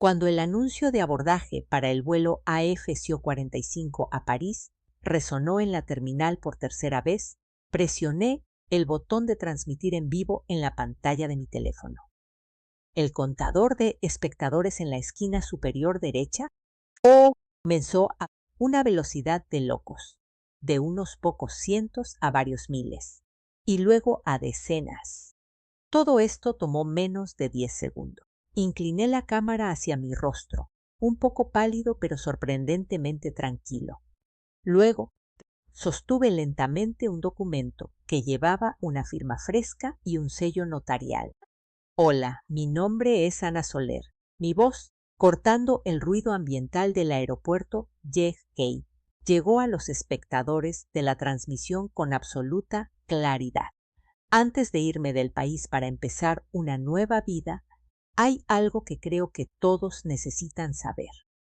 Cuando el anuncio de abordaje para el vuelo AFCO45 a París resonó en la terminal por tercera vez, presioné el botón de transmitir en vivo en la pantalla de mi teléfono. El contador de espectadores en la esquina superior derecha comenzó a una velocidad de locos, de unos pocos cientos a varios miles, y luego a decenas. Todo esto tomó menos de 10 segundos. Incliné la cámara hacia mi rostro, un poco pálido pero sorprendentemente tranquilo. Luego, sostuve lentamente un documento que llevaba una firma fresca y un sello notarial. Hola, mi nombre es Ana Soler. Mi voz, cortando el ruido ambiental del aeropuerto JFK, llegó a los espectadores de la transmisión con absoluta claridad. Antes de irme del país para empezar una nueva vida, hay algo que creo que todos necesitan saber.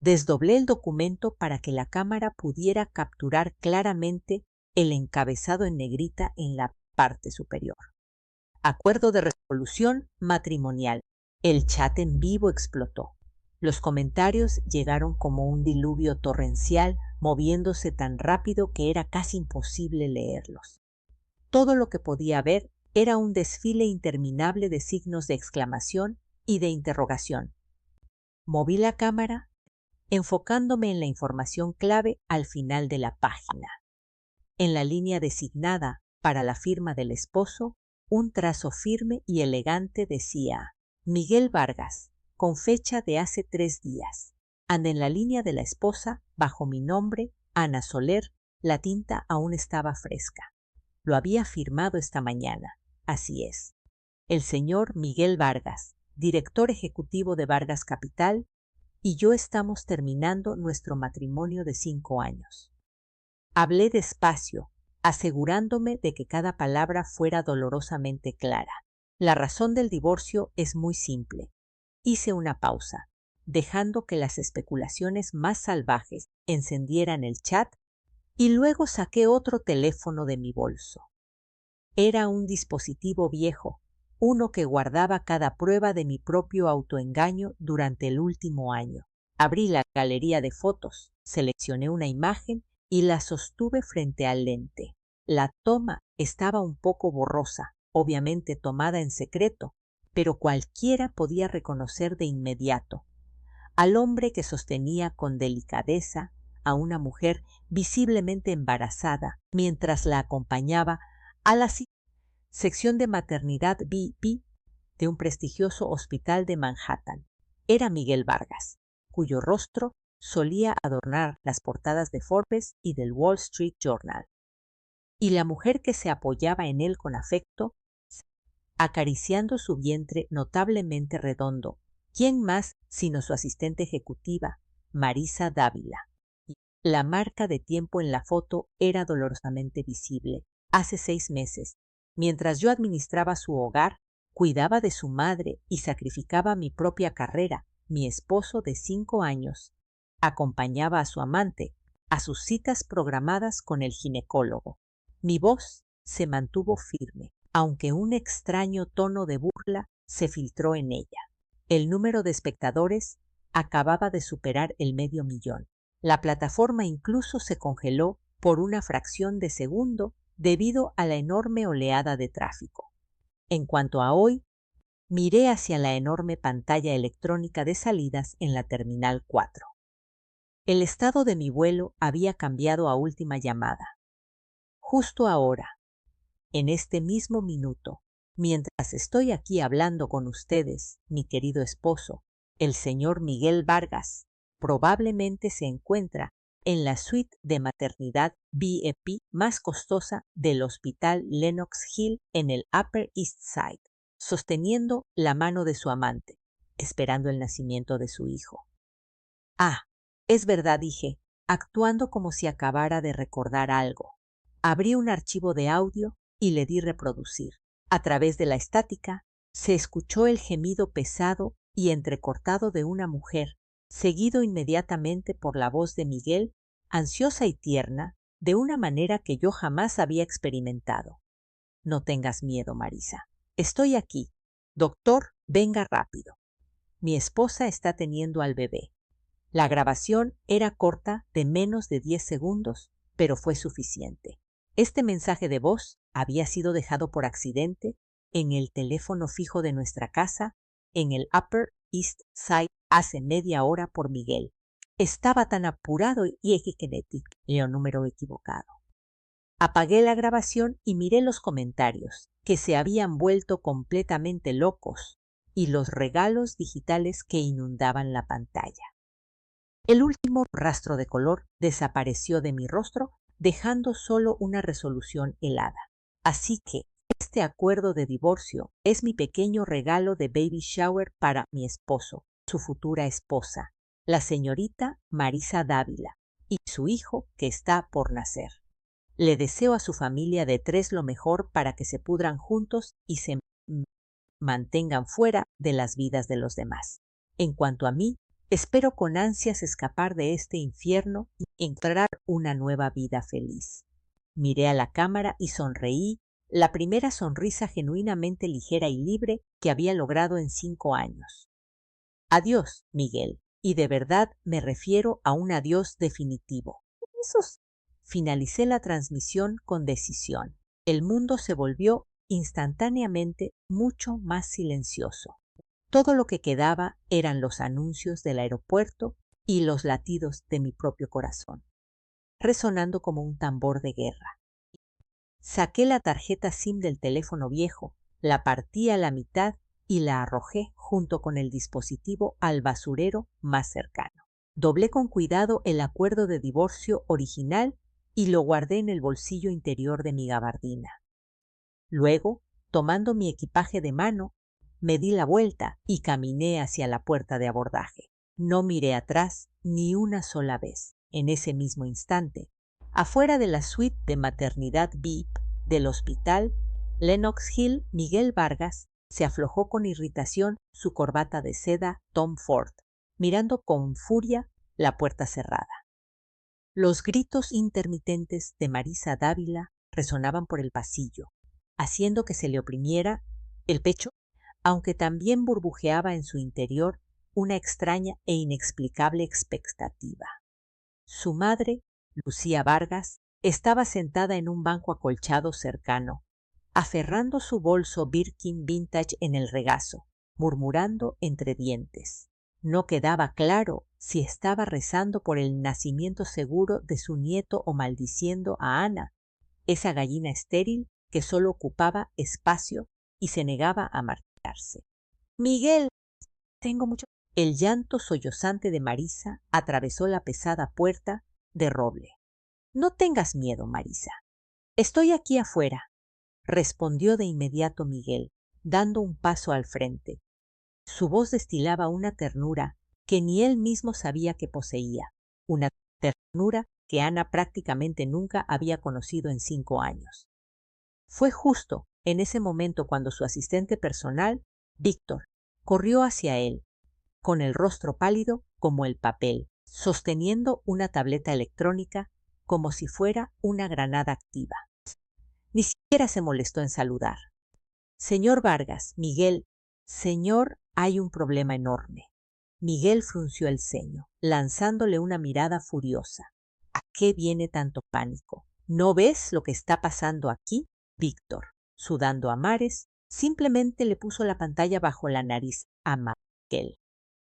Desdoblé el documento para que la cámara pudiera capturar claramente el encabezado en negrita en la parte superior. Acuerdo de resolución matrimonial. El chat en vivo explotó. Los comentarios llegaron como un diluvio torrencial, moviéndose tan rápido que era casi imposible leerlos. Todo lo que podía ver era un desfile interminable de signos de exclamación y de interrogación. Moví la cámara, enfocándome en la información clave al final de la página. En la línea designada para la firma del esposo, un trazo firme y elegante decía: Miguel Vargas, con fecha de hace 3 días. En la línea de la esposa, bajo mi nombre, Ana Soler, la tinta aún estaba fresca. Lo había firmado esta mañana. Así es. El señor Miguel Vargas, director ejecutivo de Vargas Capital, y yo estamos terminando nuestro matrimonio de 5 años. Hablé despacio, asegurándome de que cada palabra fuera dolorosamente clara. La razón del divorcio es muy simple. Hice una pausa, dejando que las especulaciones más salvajes encendieran el chat, y luego saqué otro teléfono de mi bolso. Era un dispositivo viejo, uno que guardaba cada prueba de mi propio autoengaño durante el último año. Abrí la galería de fotos, seleccioné una imagen y la sostuve frente al lente. La toma estaba un poco borrosa, obviamente tomada en secreto, pero cualquiera podía reconocer de inmediato al hombre que sostenía con delicadeza a una mujer visiblemente embarazada mientras la acompañaba a la sección de maternidad VIP de un prestigioso hospital de Manhattan. Era Miguel Vargas, cuyo rostro solía adornar las portadas de Forbes y del Wall Street Journal. Y la mujer que se apoyaba en él con afecto, acariciando su vientre notablemente redondo. ¿Quién más sino su asistente ejecutiva, Marisa Dávila? La marca de tiempo en la foto era dolorosamente visible. Hace 6 meses, mientras yo administraba su hogar, cuidaba de su madre y sacrificaba mi propia carrera, mi esposo de 5 años acompañaba a su amante a sus citas programadas con el ginecólogo. Mi voz se mantuvo firme, aunque un extraño tono de burla se filtró en ella. El número de espectadores acababa de superar el 500,000. La plataforma incluso se congeló por una fracción de segundo debido a la enorme oleada de tráfico. En cuanto a hoy, miré hacia la enorme pantalla electrónica de salidas en la Terminal 4. El estado de mi vuelo había cambiado a última llamada. Justo ahora, en este mismo minuto, mientras estoy aquí hablando con ustedes, mi querido esposo, el señor Miguel Vargas, probablemente se encuentra en la suite de maternidad VIP más costosa del Hospital Lenox Hill en el Upper East Side, sosteniendo la mano de su amante, esperando el nacimiento de su hijo. Ah, es verdad, dije, actuando como si acabara de recordar algo. Abrí un archivo de audio y le di reproducir. A través de la estática se escuchó el gemido pesado y entrecortado de una mujer, seguido inmediatamente por la voz de Miguel, ansiosa y tierna, de una manera que yo jamás había experimentado. No tengas miedo, Marisa. Estoy aquí. Doctor, venga rápido. mi esposa está teniendo al bebé. La grabación era corta, de menos de 10 segundos, pero fue suficiente. Este mensaje de voz había sido dejado por accidente en el teléfono fijo de nuestra casa en el Upper East Side hace media hora por Miguel. Estaba tan apurado y equigenético, leo número equivocado. Apagué la grabación y miré los comentarios, que se habían vuelto completamente locos, y los regalos digitales que inundaban la pantalla. El último rastro de color desapareció de mi rostro, dejando solo una resolución helada. Así que este acuerdo de divorcio es mi pequeño regalo de baby shower para mi esposo, su futura esposa, la señorita Marisa Dávila, y su hijo que está por nacer. Le deseo a su familia de 3 lo mejor para que se pudran juntos y se mantengan fuera de las vidas de los demás. En cuanto a mí, espero con ansias escapar de este infierno y encontrar una nueva vida feliz. Miré a la cámara y sonreí, la primera sonrisa genuinamente ligera y libre que había logrado en 5 años. Adiós, Miguel, y de verdad me refiero a un adiós definitivo. Finalicé la transmisión con decisión. El mundo se volvió instantáneamente mucho más silencioso. Todo lo que quedaba eran los anuncios del aeropuerto y los latidos de mi propio corazón, resonando como un tambor de guerra. Saqué la tarjeta SIM del teléfono viejo, la partí a la mitad y la arrojé junto con el dispositivo al basurero más cercano. Doblé con cuidado el acuerdo de divorcio original y lo guardé en el bolsillo interior de mi gabardina. Luego, tomando mi equipaje de mano, me di la vuelta y caminé hacia la puerta de abordaje. No miré atrás ni una sola vez. En ese mismo instante, afuera de la suite de maternidad VIP del hospital Lenox Hill, Miguel Vargas se aflojó con irritación su corbata de seda Tom Ford, mirando con furia la puerta cerrada. Los gritos intermitentes de Marisa Dávila resonaban por el pasillo, haciendo que se le oprimiera el pecho, aunque también burbujeaba en su interior una extraña e inexplicable expectativa. Su madre, Lucía Vargas, estaba sentada en un banco acolchado cercano, aferrando su bolso Birkin Vintage en el regazo, murmurando entre dientes. No quedaba claro si estaba rezando por el nacimiento seguro de su nieto o maldiciendo a Ana, esa gallina estéril que solo ocupaba espacio y se negaba a marcharse. «Miguel, tengo mucho...». El llanto sollozante de Marisa atravesó la pesada puerta de roble. «No tengas miedo, Marisa. Estoy aquí afuera», respondió de inmediato Miguel, dando un paso al frente. Su voz destilaba una ternura que ni él mismo sabía que poseía, una ternura que Ana prácticamente nunca había conocido en 5 años. Fue justo en ese momento cuando su asistente personal, Víctor, corrió hacia él, con el rostro pálido como el papel, sosteniendo una tableta electrónica como si fuera una granada activa. Ni siquiera se molestó en saludar. «Señor Vargas, Miguel, señor, hay un problema enorme». Miguel frunció el ceño, lanzándole una mirada furiosa. «¿A qué viene tanto pánico? ¿No ves lo que está pasando aquí?» Víctor, sudando a mares, simplemente le puso la pantalla bajo la nariz a Miguel.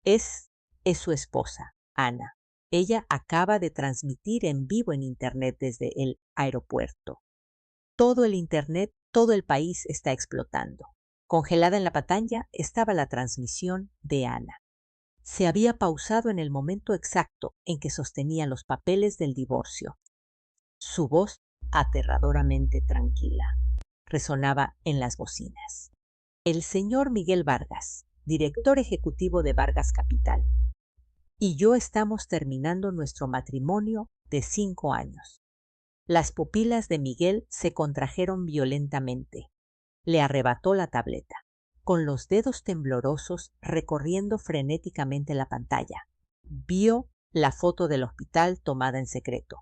Es su esposa, Ana. Ella acaba de transmitir en vivo en Internet desde el aeropuerto. Todo el Internet, todo el país está explotando. Congelada en la pantalla estaba la transmisión de Ana. Se había pausado en el momento exacto en que sostenía los papeles del divorcio. Su voz, aterradoramente tranquila, resonaba en las bocinas. «El señor Miguel Vargas, director ejecutivo de Vargas Capital, y yo estamos terminando nuestro matrimonio de 5 años». Las pupilas de Miguel se contrajeron violentamente. Le arrebató la tableta, con los dedos temblorosos recorriendo frenéticamente la pantalla. Vio la foto del hospital tomada en secreto.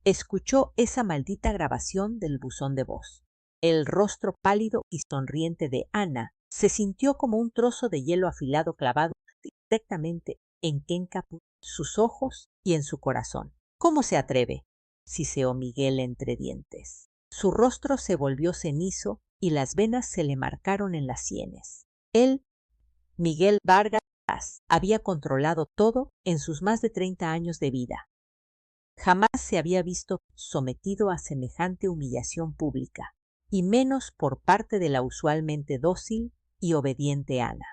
Escuchó esa maldita grabación del buzón de voz. El rostro pálido y sonriente de Ana se sintió como un trozo de hielo afilado clavado directamente en Kenkapu, sus ojos y en su corazón. ¿Cómo se atreve?, siseó Miguel entre dientes. Su rostro se volvió cenizo y las venas se le marcaron en las sienes. Él, Miguel Vargas, había controlado todo en sus más de 30 años de vida. Jamás se había visto sometido a semejante humillación pública, y menos por parte de la usualmente dócil y obediente Ana.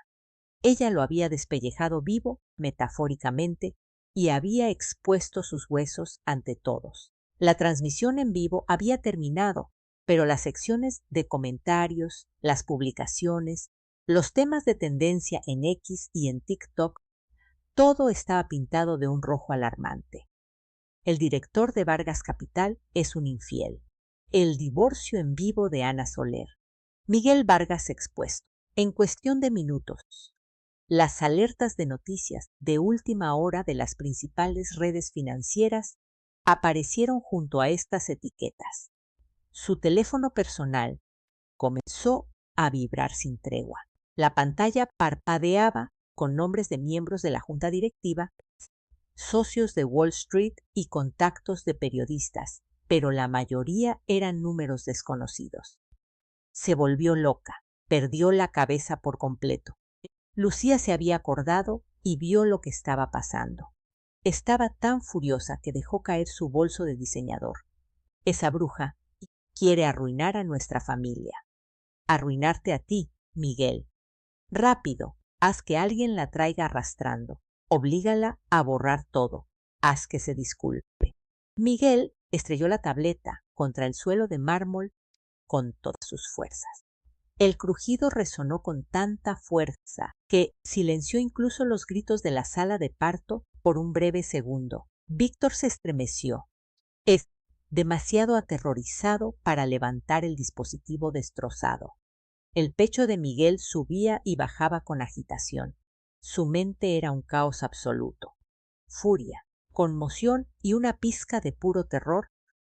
Ella lo había despellejado vivo, metafóricamente, y había expuesto sus huesos ante todos. La transmisión en vivo había terminado, pero las secciones de comentarios, las publicaciones, los temas de tendencia en X y en TikTok, todo estaba pintado de un rojo alarmante. El director de Vargas Capital es un infiel. El divorcio en vivo de Ana Soler. Miguel Vargas expuesto. En cuestión de minutos, las alertas de noticias de última hora de las principales redes financieras aparecieron junto a estas etiquetas. Su teléfono personal comenzó a vibrar sin tregua. La pantalla parpadeaba con nombres de miembros de la junta directiva, socios de Wall Street y contactos de periodistas, pero la mayoría eran números desconocidos. Se volvió loca, perdió la cabeza por completo. Lucía se había acordado y vio lo que estaba pasando. Estaba tan furiosa que dejó caer su bolso de diseñador. Esa bruja quiere arruinar a nuestra familia. Arruinarte a ti, Miguel. Rápido, haz que alguien la traiga arrastrando. Oblígala a borrar todo. Haz que se disculpe. Miguel estrelló la tableta contra el suelo de mármol con todas sus fuerzas. El crujido resonó con tanta fuerza que silenció incluso los gritos de la sala de parto por un breve segundo. Víctor se estremeció. Es demasiado aterrorizado para levantar el dispositivo destrozado. El pecho de Miguel subía y bajaba con agitación. Su mente era un caos absoluto. Furia, conmoción y una pizca de puro terror,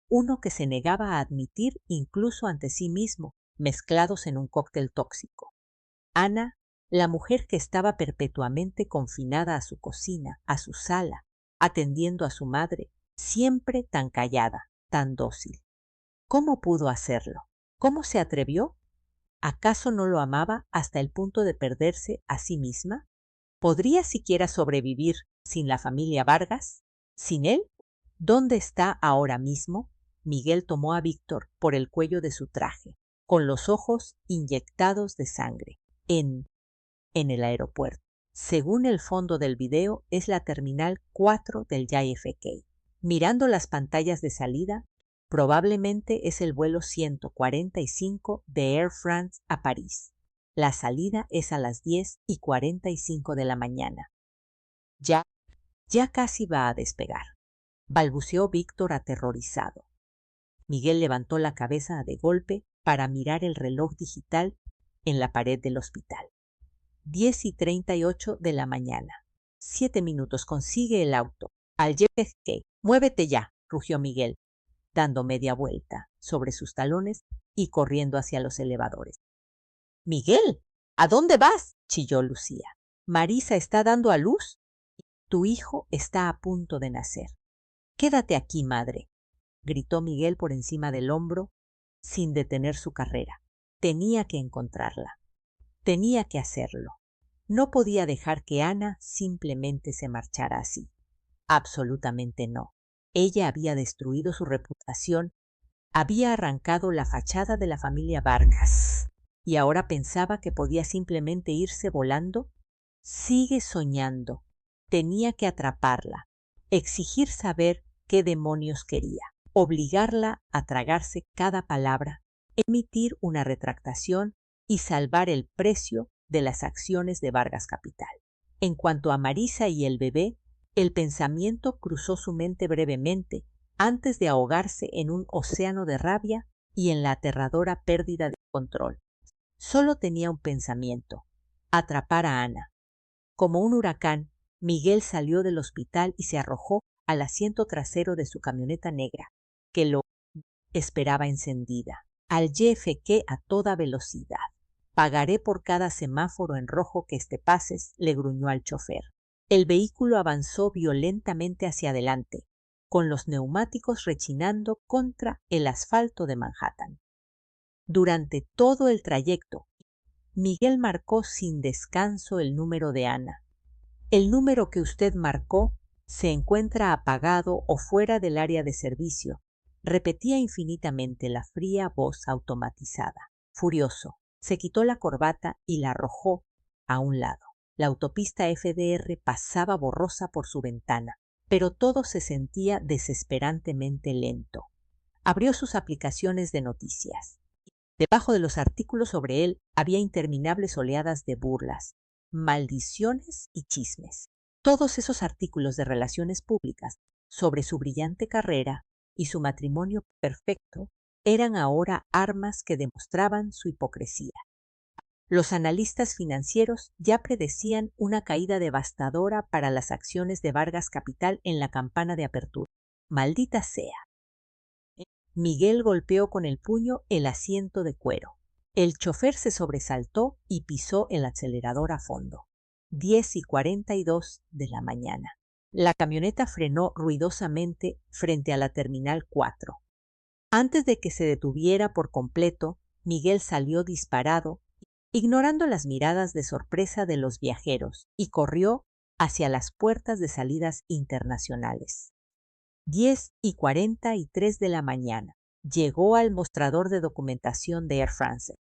uno que se negaba a admitir incluso ante sí mismo, mezclados en un cóctel tóxico. Ana, la mujer que estaba perpetuamente confinada a su cocina, a su sala, atendiendo a su madre, siempre tan callada, tan dócil. ¿Cómo pudo hacerlo? ¿Cómo se atrevió? ¿Acaso no lo amaba hasta el punto de perderse a sí misma? ¿Podría siquiera sobrevivir sin la familia Vargas? ¿Sin él? ¿Dónde está ahora mismo? Miguel tomó a Víctor por el cuello de su traje, con los ojos inyectados de sangre, en el aeropuerto. Según el fondo del video, es la terminal 4 del JFK. Mirando las pantallas de salida, probablemente es el vuelo 145 de Air France a París. La salida es a las 10:45 de la mañana. Ya casi va a despegar, balbuceó Víctor aterrorizado. Miguel levantó la cabeza de golpe para mirar el reloj digital en la pared del hospital. 10:38 de la mañana. 7 minutos, consigue el auto. Al JFK. Muévete ya, rugió Miguel, dando media vuelta sobre sus talones y corriendo hacia los elevadores. Miguel, ¿a dónde vas?, chilló Lucía. Marisa está dando a luz. Tu hijo está a punto de nacer. Quédate aquí, madre, gritó Miguel por encima del hombro, sin detener su carrera. Tenía que encontrarla. Tenía que hacerlo. No podía dejar que Ana simplemente se marchara así. Absolutamente no. Ella había destruido su reputación, había arrancado la fachada de la familia Vargas, y ahora pensaba que podía simplemente irse volando. Sigue soñando. Tenía que atraparla, exigir saber qué demonios quería, obligarla a tragarse cada palabra, emitir una retractación y salvar el precio de las acciones de Vargas Capital. En cuanto a Marisa y el bebé, el pensamiento cruzó su mente brevemente antes de ahogarse en un océano de rabia y en la aterradora pérdida de control. Solo tenía un pensamiento: atrapar a Ana. Como un huracán, Miguel salió del hospital y se arrojó al asiento trasero de su camioneta negra, que lo esperaba encendida. al JFK a toda velocidad. Pagaré por cada semáforo en rojo que pases, le gruñó al chofer. El vehículo avanzó violentamente hacia adelante, con los neumáticos rechinando contra el asfalto de Manhattan. Durante todo el trayecto, Miguel marcó sin descanso el número de Ana. El número que usted marcó se encuentra apagado o fuera del área de servicio, repetía infinitamente la fría voz automatizada. Furioso, se quitó la corbata y la arrojó a un lado. La autopista FDR pasaba borrosa por su ventana, pero todo se sentía desesperantemente lento. Abrió sus aplicaciones de noticias. Debajo de los artículos sobre él había interminables oleadas de burlas, maldiciones y chismes. Todos esos artículos de relaciones públicas sobre su brillante carrera y su matrimonio perfecto eran ahora armas que demostraban su hipocresía. Los analistas financieros ya predecían una caída devastadora para las acciones de Vargas Capital en la campana de apertura. ¡Maldita sea! Miguel golpeó con el puño el asiento de cuero. El chofer se sobresaltó y pisó el acelerador a fondo. 10:42 de la mañana. La camioneta frenó ruidosamente frente a la Terminal 4. Antes de que se detuviera por completo, Miguel salió disparado, ignorando las miradas de sorpresa de los viajeros, y corrió hacia las puertas de salidas internacionales. 10:43 de la mañana. Llegó al mostrador de documentación de Air France.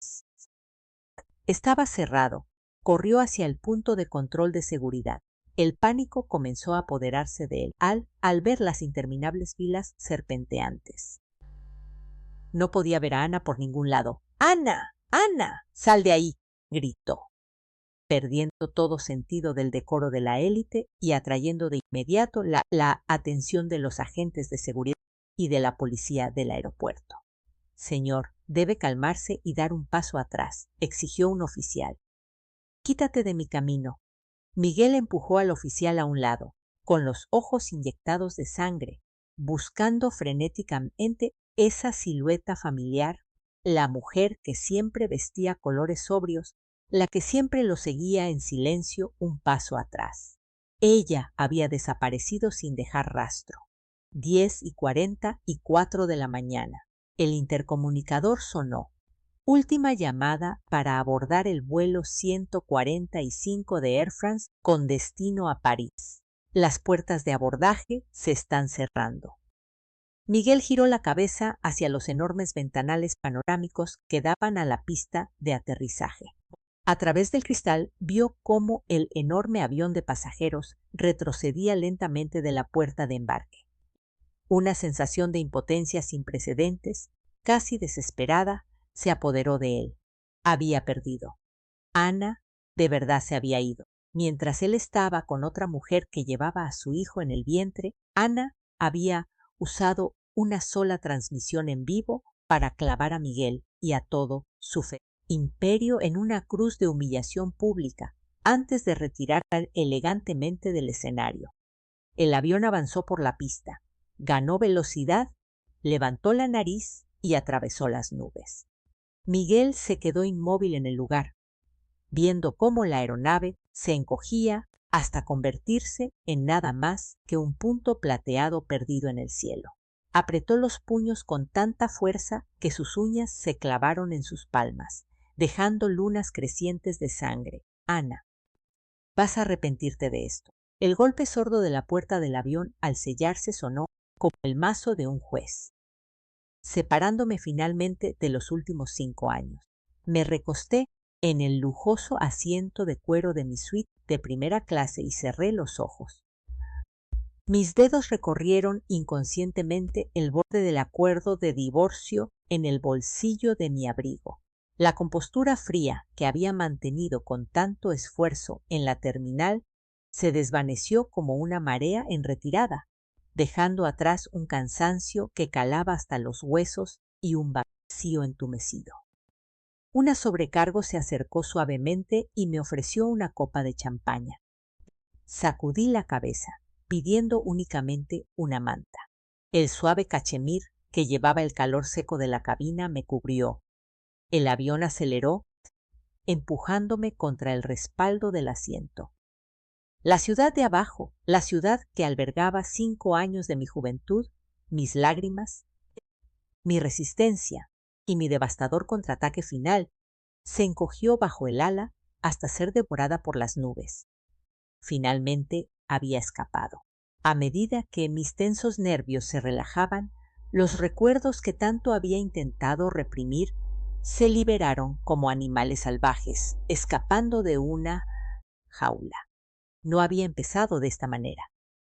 Estaba cerrado. Corrió hacia el punto de control de seguridad. El pánico comenzó a apoderarse de él al ver las interminables filas serpenteantes. No podía ver a Ana por ningún lado. ¡Ana! ¡Ana! ¡Sal de ahí!, gritó, perdiendo todo sentido del decoro de la élite y atrayendo de inmediato la atención de los agentes de seguridad y de la policía del aeropuerto. Señor, debe calmarse y dar un paso atrás, exigió un oficial. Quítate de mi camino. Miguel empujó al oficial a un lado, con los ojos inyectados de sangre, buscando frenéticamente esa silueta familiar, la mujer que siempre vestía colores sobrios, la que siempre lo seguía en silencio un paso atrás. Ella había desaparecido sin dejar rastro. 10:44 de la mañana. El intercomunicador sonó. Última llamada para abordar el vuelo 145 de Air France con destino a París. Las puertas de abordaje se están cerrando. Miguel giró la cabeza hacia los enormes ventanales panorámicos que daban a la pista de aterrizaje. A través del cristal vio cómo el enorme avión de pasajeros retrocedía lentamente de la puerta de embarque. Una sensación de impotencia sin precedentes, casi desesperada, se apoderó de él. Había perdido. Ana de verdad se había ido. Mientras él estaba con otra mujer que llevaba a su hijo en el vientre, Ana había usado una sola transmisión en vivo para clavar a Miguel y a todo su imperio en una cruz de humillación pública antes de retirarla elegantemente del escenario. El avión avanzó por la pista, ganó velocidad, levantó la nariz y atravesó las nubes. Miguel se quedó inmóvil en el lugar, viendo cómo la aeronave se encogía hasta convertirse en nada más que un punto plateado perdido en el cielo. Apretó los puños con tanta fuerza que sus uñas se clavaron en sus palmas, dejando lunas crecientes de sangre. Ana, vas a arrepentirte de esto. El golpe sordo de la puerta del avión al sellarse sonó como el mazo de un juez, separándome finalmente de los últimos 5 años. Me recosté en el lujoso asiento de cuero de mi suite de primera clase y cerré los ojos. Mis dedos recorrieron inconscientemente el borde del acuerdo de divorcio en el bolsillo de mi abrigo. La compostura fría que había mantenido con tanto esfuerzo en la terminal se desvaneció como una marea en retirada, dejando atrás un cansancio que calaba hasta los huesos y un vacío entumecido. Una sobrecargo se acercó suavemente y me ofreció una copa de champaña. Sacudí la cabeza, pidiendo únicamente una manta. El suave cachemir que llevaba el calor seco de la cabina me cubrió. El avión aceleró, empujándome contra el respaldo del asiento. La ciudad de abajo, la ciudad que albergaba 5 años de mi juventud, mis lágrimas, mi resistencia y mi devastador contraataque final, se encogió bajo el ala hasta ser devorada por las nubes. Finalmente había escapado. A medida que mis tensos nervios se relajaban, los recuerdos que tanto había intentado reprimir se liberaron como animales salvajes, escapando de una jaula. No había empezado de esta manera.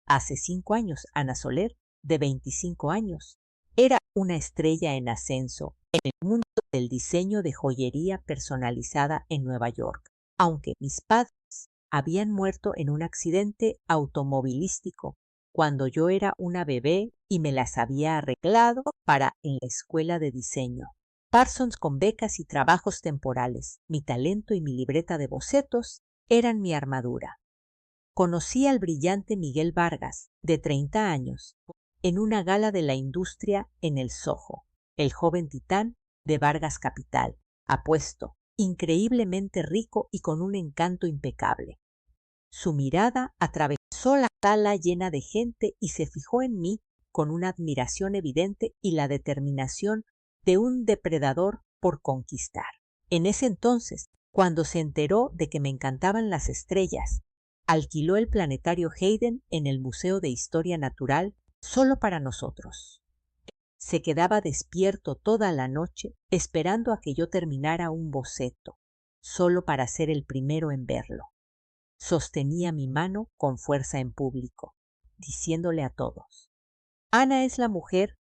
Hace 5 años, Ana Soler, de 25 años, era una estrella en ascenso en el mundo del diseño de joyería personalizada en Nueva York, aunque mis padres habían muerto en un accidente automovilístico cuando yo era una bebé y me las había arreglado para en la escuela de diseño. Parsons con becas y trabajos temporales, mi talento y mi libreta de bocetos eran mi armadura. Conocí al brillante Miguel Vargas, de 30 años, en una gala de la industria en el Soho, el joven titán de Vargas Capital, apuesto, increíblemente rico y con un encanto impecable. Su mirada atravesó la sala llena de gente y se fijó en mí con una admiración evidente y la determinación de un depredador por conquistar. En ese entonces, cuando se enteró de que me encantaban las estrellas, alquiló el planetario Hayden en el Museo de Historia Natural solo para nosotros. Se quedaba despierto toda la noche esperando a que yo terminara un boceto, solo para ser el primero en verlo. Sostenía mi mano con fuerza en público, diciéndole a todos: Ana es la mujer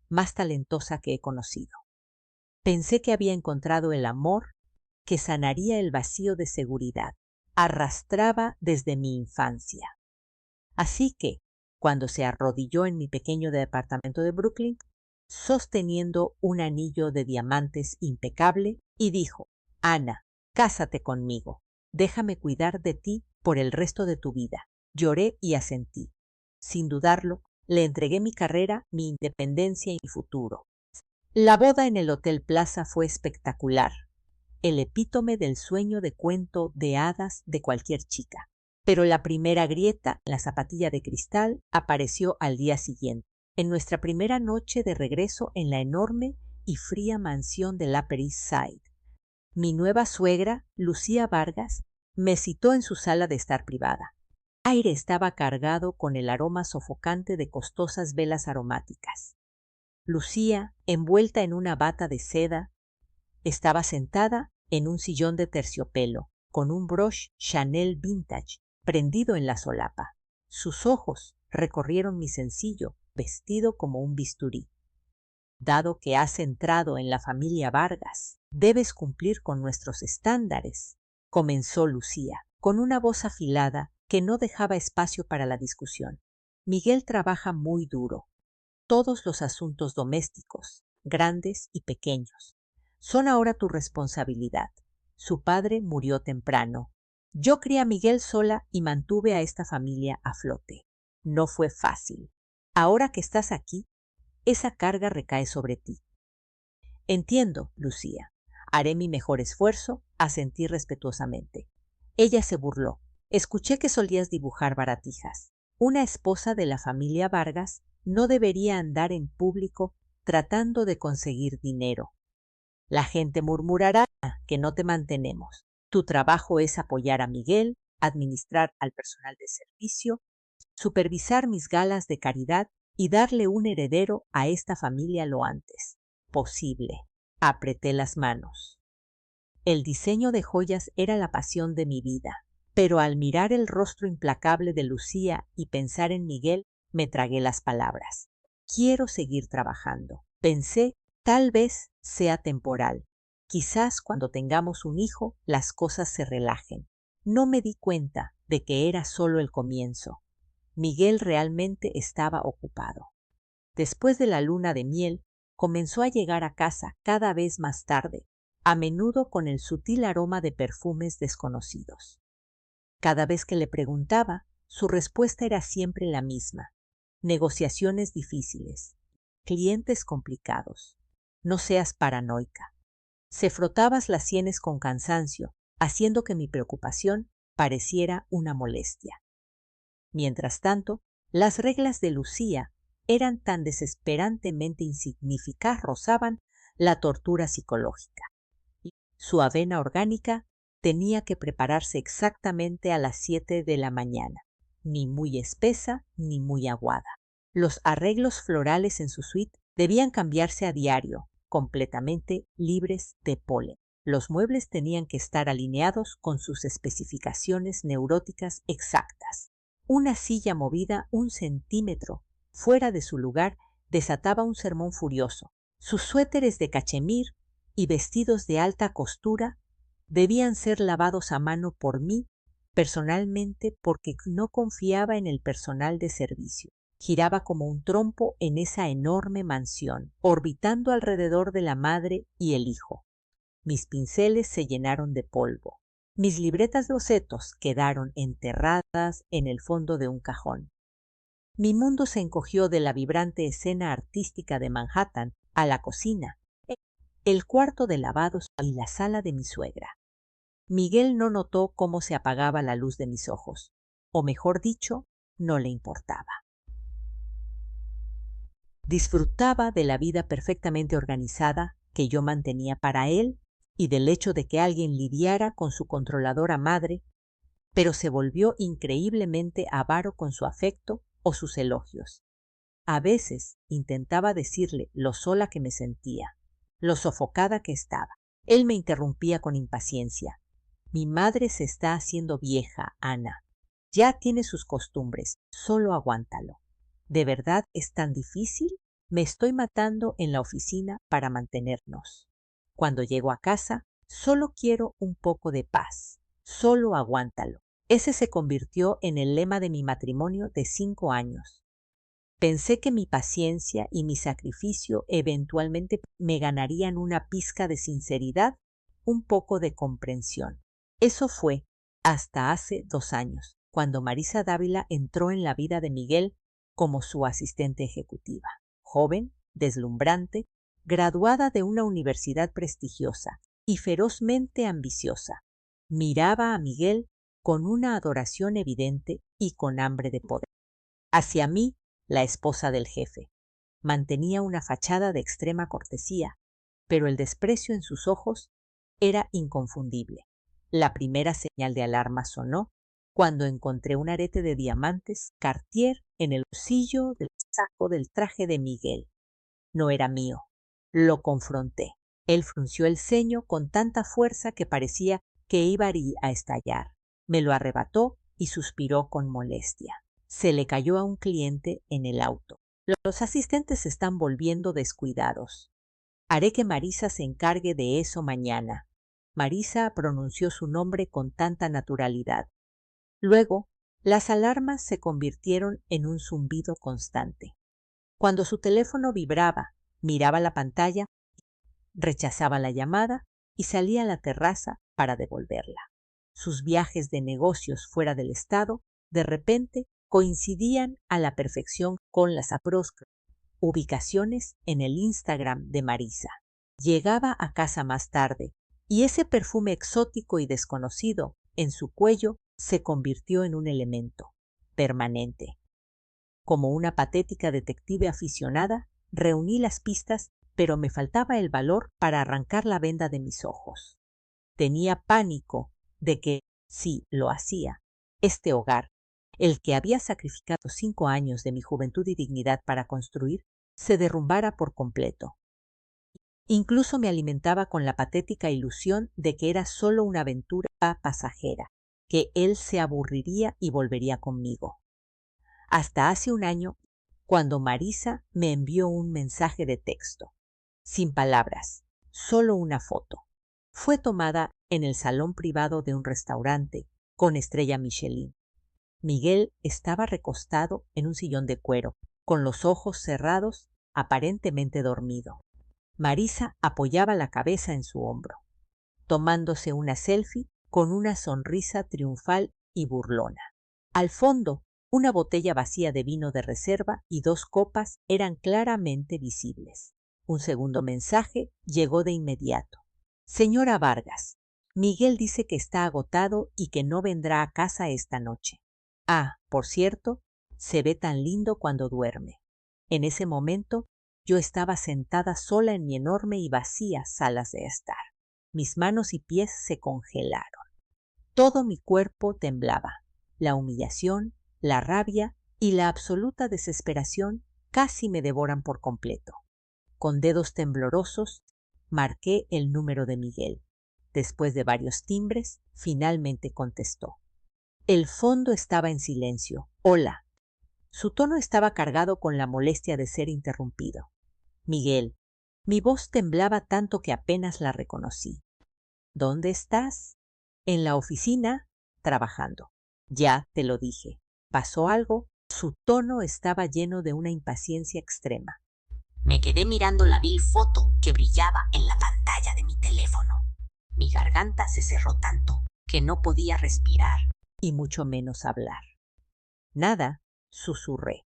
más talentosa que he conocido. Pensé que había encontrado el amor que sanaría el vacío de seguridad. Arrastraba desde mi infancia. Así que, cuando se arrodilló en mi pequeño departamento de Brooklyn, sosteniendo un anillo de diamantes impecable, y dijo: Ana, cásate conmigo. Déjame cuidar de ti por el resto de tu vida. Lloré y asentí. Sin dudarlo, le entregué mi carrera, mi independencia y mi futuro. La boda en el Hotel Plaza fue espectacular, el epítome del sueño de cuento de hadas de cualquier chica. Pero la primera grieta en la zapatilla de cristal apareció al día siguiente, en nuestra primera noche de regreso en la enorme y fría mansión del Upper East Side. Mi nueva suegra, Lucía Vargas, me citó en su sala de estar privada. El aire estaba cargado con el aroma sofocante de costosas velas aromáticas. Lucía, envuelta en una bata de seda, estaba sentada en un sillón de terciopelo, con un broche Chanel vintage prendido en la solapa. Sus ojos recorrieron mi sencillo, vestido como un bisturí. Dado que has entrado en la familia Vargas, debes cumplir con nuestros estándares, comenzó Lucía, con una voz afilada que no dejaba espacio para la discusión. Miguel trabaja muy duro. Todos los asuntos domésticos, grandes y pequeños, son ahora tu responsabilidad. Su padre murió temprano. Yo crié a Miguel sola y mantuve a esta familia a flote. No fue fácil. Ahora que estás aquí, esa carga recae sobre ti. Entiendo, Lucía. Haré mi mejor esfuerzo, asentí respetuosamente. Ella se burló. Escuché que solías dibujar baratijas. Una esposa de la familia Vargas no debería andar en público tratando de conseguir dinero. La gente murmurará que no te mantenemos. Tu trabajo es apoyar a Miguel, administrar al personal de servicio, supervisar mis galas de caridad y darle un heredero a esta familia lo antes posible. Apreté las manos. El diseño de joyas era la pasión de mi vida, pero al mirar el rostro implacable de Lucía y pensar en Miguel, me tragué las palabras. Quiero seguir trabajando. Pensé, tal vez sea temporal. Quizás cuando tengamos un hijo, las cosas se relajen. No me di cuenta de que era solo el comienzo. Miguel realmente estaba ocupado. Después de la luna de miel, comenzó a llegar a casa cada vez más tarde, a menudo con el sutil aroma de perfumes desconocidos. Cada vez que le preguntaba, su respuesta era siempre la misma: negociaciones difíciles. clientes complicados. No seas paranoica. Se frotaba las sienes con cansancio, haciendo que mi preocupación pareciera una molestia. Mientras tanto, las reglas de Lucía eran tan desesperantemente insignificantes, rozaban la tortura psicológica. Su avena orgánica tenía que prepararse exactamente a las 7 de la mañana, ni muy espesa ni muy aguada. Los arreglos florales en su suite debían cambiarse a diario, completamente libres de polen. Los muebles tenían que estar alineados con sus especificaciones neuróticas exactas. Una silla movida 1 centímetro fuera de su lugar desataba un sermón furioso. Sus suéteres de cachemir y vestidos de alta costura debían ser lavados a mano por mí personalmente porque no confiaba en el personal de servicio. Giraba como un trompo en esa enorme mansión, orbitando alrededor de la madre y el hijo. Mis pinceles se llenaron de polvo. Mis libretas de bocetos quedaron enterradas en el fondo de un cajón. Mi mundo se encogió de la vibrante escena artística de Manhattan a la cocina, el cuarto de lavados y la sala de mi suegra. Miguel no notó cómo se apagaba la luz de mis ojos, o mejor dicho, no le importaba. Disfrutaba de la vida perfectamente organizada que yo mantenía para él y del hecho de que alguien lidiara con su controladora madre, pero se volvió increíblemente avaro con su afecto o sus elogios. A veces intentaba decirle lo sola que me sentía, lo sofocada que estaba. Él me interrumpía con impaciencia. Mi madre se está haciendo vieja, Ana. Ya tiene sus costumbres, solo aguántalo. ¿De verdad es tan difícil? Me estoy matando en la oficina para mantenernos. Cuando llego a casa, solo quiero un poco de paz. Solo aguántalo. Ese se convirtió en el lema de mi matrimonio de 5 años. Pensé que mi paciencia y mi sacrificio eventualmente me ganarían una pizca de sinceridad, un poco de comprensión. Eso fue hasta hace 2 años, cuando Marisa Dávila entró en la vida de Miguel como su asistente ejecutiva. Joven, deslumbrante, graduada de una universidad prestigiosa y ferozmente ambiciosa, miraba a Miguel con una adoración evidente y con hambre de poder. Hacia mí, la esposa del jefe, mantenía una fachada de extrema cortesía, pero el desprecio en sus ojos era inconfundible. La primera señal de alarma sonó cuando encontré un arete de diamantes Cartier en el bolsillo del saco del traje de Miguel. No era mío. Lo confronté. Él frunció el ceño con tanta fuerza que parecía que iba a estallar. Me lo arrebató y suspiró con molestia. Se le cayó a un cliente en el auto. Los asistentes se están volviendo descuidados. Haré que Marisa se encargue de eso mañana. Marisa pronunció su nombre con tanta naturalidad. Luego, las alarmas se convirtieron en un zumbido constante. Cuando su teléfono vibraba, miraba la pantalla, rechazaba la llamada y salía a la terraza para devolverla. Sus viajes de negocios fuera del estado, de repente, coincidían a la perfección con las ubicaciones en el Instagram de Marisa. Llegaba a casa más tarde y ese perfume exótico y desconocido en su cuello se convirtió en un elemento permanente. Como una patética detective aficionada, reuní las pistas, pero me faltaba el valor para arrancar la venda de mis ojos. Tenía pánico de que, si lo hacía, este hogar, el que había sacrificado 5 años de mi juventud y dignidad para construir, se derrumbara por completo. Incluso me alimentaba con la patética ilusión de que era solo una aventura pasajera, que él se aburriría y volvería conmigo. Hasta hace 1 año, cuando Marisa me envió un mensaje de texto, sin palabras, solo una foto. Fue tomada en el salón privado de un restaurante con estrella Michelin. Miguel estaba recostado en un sillón de cuero, con los ojos cerrados, aparentemente dormido. Marisa apoyaba la cabeza en su hombro, tomándose una selfie con una sonrisa triunfal y burlona. Al fondo, Una botella vacía de vino de reserva y 2 copas eran claramente visibles. Un segundo mensaje llegó de inmediato. Señora Vargas, Miguel dice que está agotado y que no vendrá a casa esta noche. Ah, por cierto, se ve tan lindo cuando duerme. En ese momento yo estaba sentada sola en mi enorme y vacía sala de estar. Mis manos y pies se congelaron. Todo mi cuerpo temblaba. La humillación, la rabia y la absoluta desesperación casi me devoran por completo. Con dedos temblorosos marqué el número de Miguel. Después de varios timbres, finalmente contestó. El fondo estaba en silencio. Hola. Su tono estaba cargado con la molestia de ser interrumpido. Miguel, mi voz temblaba tanto que apenas la reconocí. ¿Dónde estás? En la oficina, trabajando. Ya te lo dije. ¿Pasó algo? Su tono estaba lleno de una impaciencia extrema. Me quedé mirando la vil foto que brillaba en la pantalla de mi teléfono. Mi garganta se cerró tanto que no podía respirar. Y mucho menos hablar. Nada, susurré.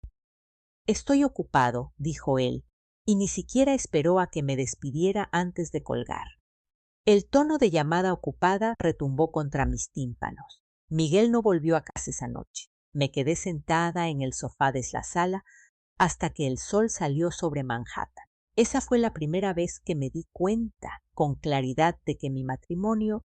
Estoy ocupado, dijo él, y ni siquiera esperó a que me despidiera antes de colgar. El tono de llamada ocupada retumbó contra mis tímpanos. Miguel no volvió a casa esa noche. Me quedé sentada en el sofá de la sala hasta que el sol salió sobre Manhattan. Esa fue la primera vez que me di cuenta con claridad de que mi matrimonio,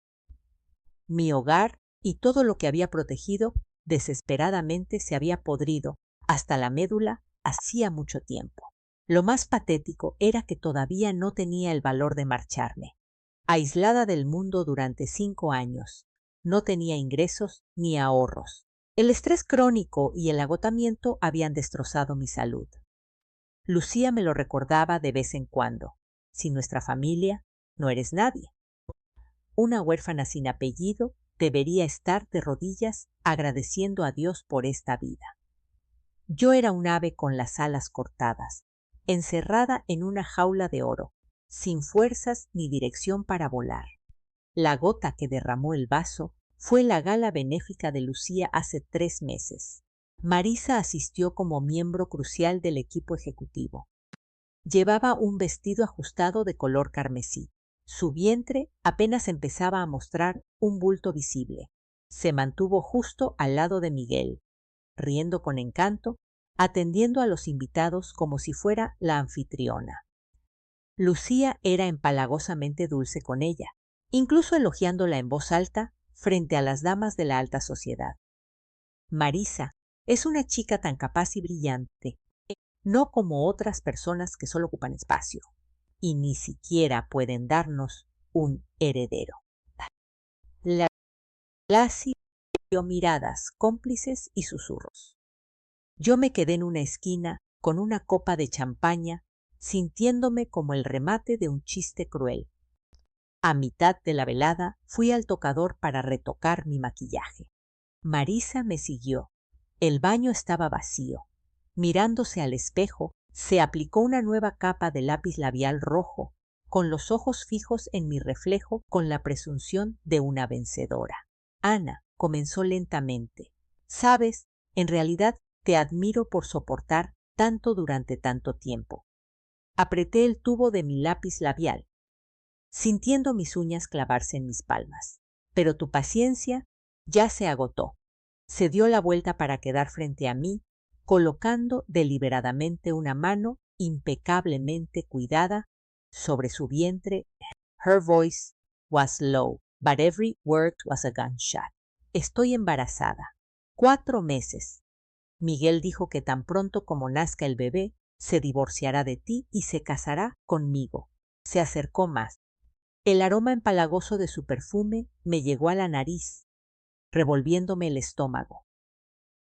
mi hogar y todo lo que había protegido desesperadamente se había podrido hasta la médula hacía mucho tiempo. Lo más patético era que todavía no tenía el valor de marcharme. Aislada del mundo durante 5 años, no tenía ingresos ni ahorros. El estrés crónico y el agotamiento habían destrozado mi salud. Lucía me lo recordaba de vez en cuando. Sin nuestra familia, no eres nadie. Una huérfana sin apellido debería estar de rodillas agradeciendo a Dios por esta vida. Yo era un ave con las alas cortadas, encerrada en una jaula de oro, sin fuerzas ni dirección para volar. La gota que derramó el vaso fue la gala benéfica de Lucía hace 3 meses. Marisa asistió como miembro crucial del equipo ejecutivo. Llevaba un vestido ajustado de color carmesí. Su vientre apenas empezaba a mostrar un bulto visible. Se mantuvo justo al lado de Miguel, riendo con encanto, atendiendo a los invitados como si fuera la anfitriona. Lucía era empalagosamente dulce con ella, incluso elogiándola en voz alta frente a las damas de la alta sociedad. Marisa es una chica tan capaz y brillante, no como otras personas que solo ocupan espacio, y ni siquiera pueden darnos un heredero. La clase dio miradas cómplices y susurros. Yo me quedé en una esquina con una copa de champaña, sintiéndome como el remate de un chiste cruel. A mitad de la velada fui al tocador para retocar mi maquillaje. Marisa me siguió. El baño estaba vacío. Mirándose al espejo, se aplicó una nueva capa de lápiz labial rojo, con los ojos fijos en mi reflejo con la presunción de una vencedora. Ana comenzó lentamente. Sabes, en realidad te admiro por soportar tanto durante tanto tiempo. Apreté el tubo de mi lápiz labial, sintiendo mis uñas clavarse en mis palmas. Pero tu paciencia ya se agotó. Se dio la vuelta para quedar frente a mí, colocando deliberadamente una mano impecablemente cuidada sobre su vientre. Her voice was low, but every word was a gunshot. Estoy embarazada. 4 meses. Miguel dijo que tan pronto como nazca el bebé, se divorciará de ti y se casará conmigo. Se acercó más. El aroma empalagoso de su perfume me llegó a la nariz, revolviéndome el estómago.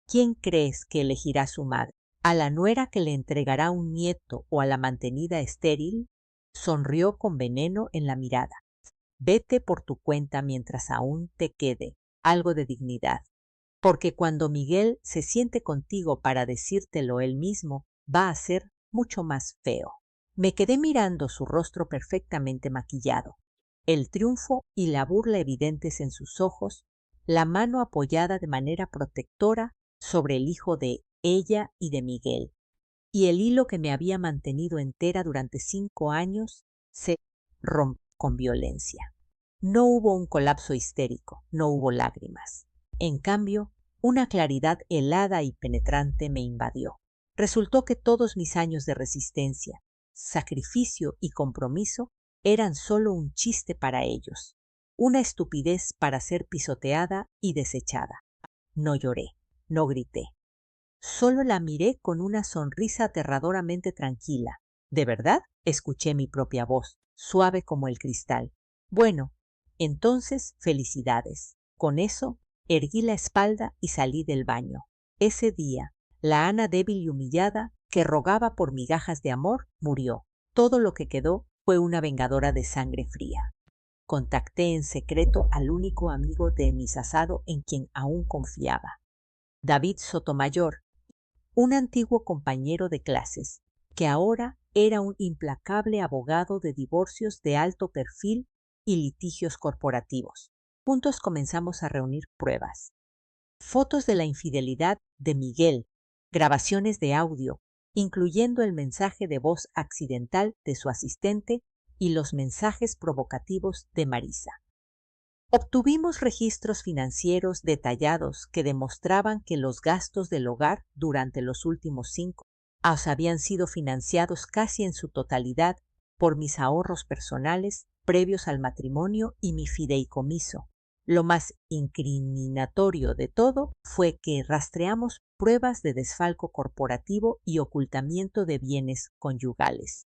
¿Quién crees que elegirá su madre? ¿A la nuera que le entregará un nieto o a la mantenida estéril? Sonrió con veneno en la mirada. Vete por tu cuenta mientras aún te quede algo de dignidad, porque cuando Miguel se siente contigo para decírtelo él mismo, va a ser mucho más feo. Me quedé mirando su rostro perfectamente maquillado, el triunfo y la burla evidentes en sus ojos, la mano apoyada de manera protectora sobre el hijo de ella y de Miguel, y el hilo que me había mantenido entera durante 5 años se rompió con violencia. No hubo un colapso histérico, no hubo lágrimas. En cambio, una claridad helada y penetrante me invadió. Resultó que todos mis años de resistencia, sacrificio y compromiso eran solo un chiste para ellos, una estupidez para ser pisoteada y desechada. No lloré, no grité. Solo la miré con una sonrisa aterradoramente tranquila. ¿De verdad? Escuché mi propia voz, suave como el cristal. Bueno, entonces felicidades. Con eso, erguí la espalda y salí del baño. Ese día, la Ana débil y humillada, que rogaba por migajas de amor, murió. Todo lo que quedó fue una vengadora de sangre fría. Contacté en secreto al único amigo de mi asado en quien aún confiaba, David Sotomayor, un antiguo compañero de clases, que ahora era un implacable abogado de divorcios de alto perfil y litigios corporativos. Juntos comenzamos a reunir pruebas. Fotos de la infidelidad de Miguel, grabaciones de audio, incluyendo el mensaje de voz accidental de su asistente y los mensajes provocativos de Marisa. Obtuvimos registros financieros detallados que demostraban que los gastos del hogar durante los últimos 5 años habían sido financiados casi en su totalidad por mis ahorros personales previos al matrimonio y mi fideicomiso. Lo más incriminatorio de todo fue que rastreamos pruebas de desfalco corporativo y ocultamiento de bienes conyugales,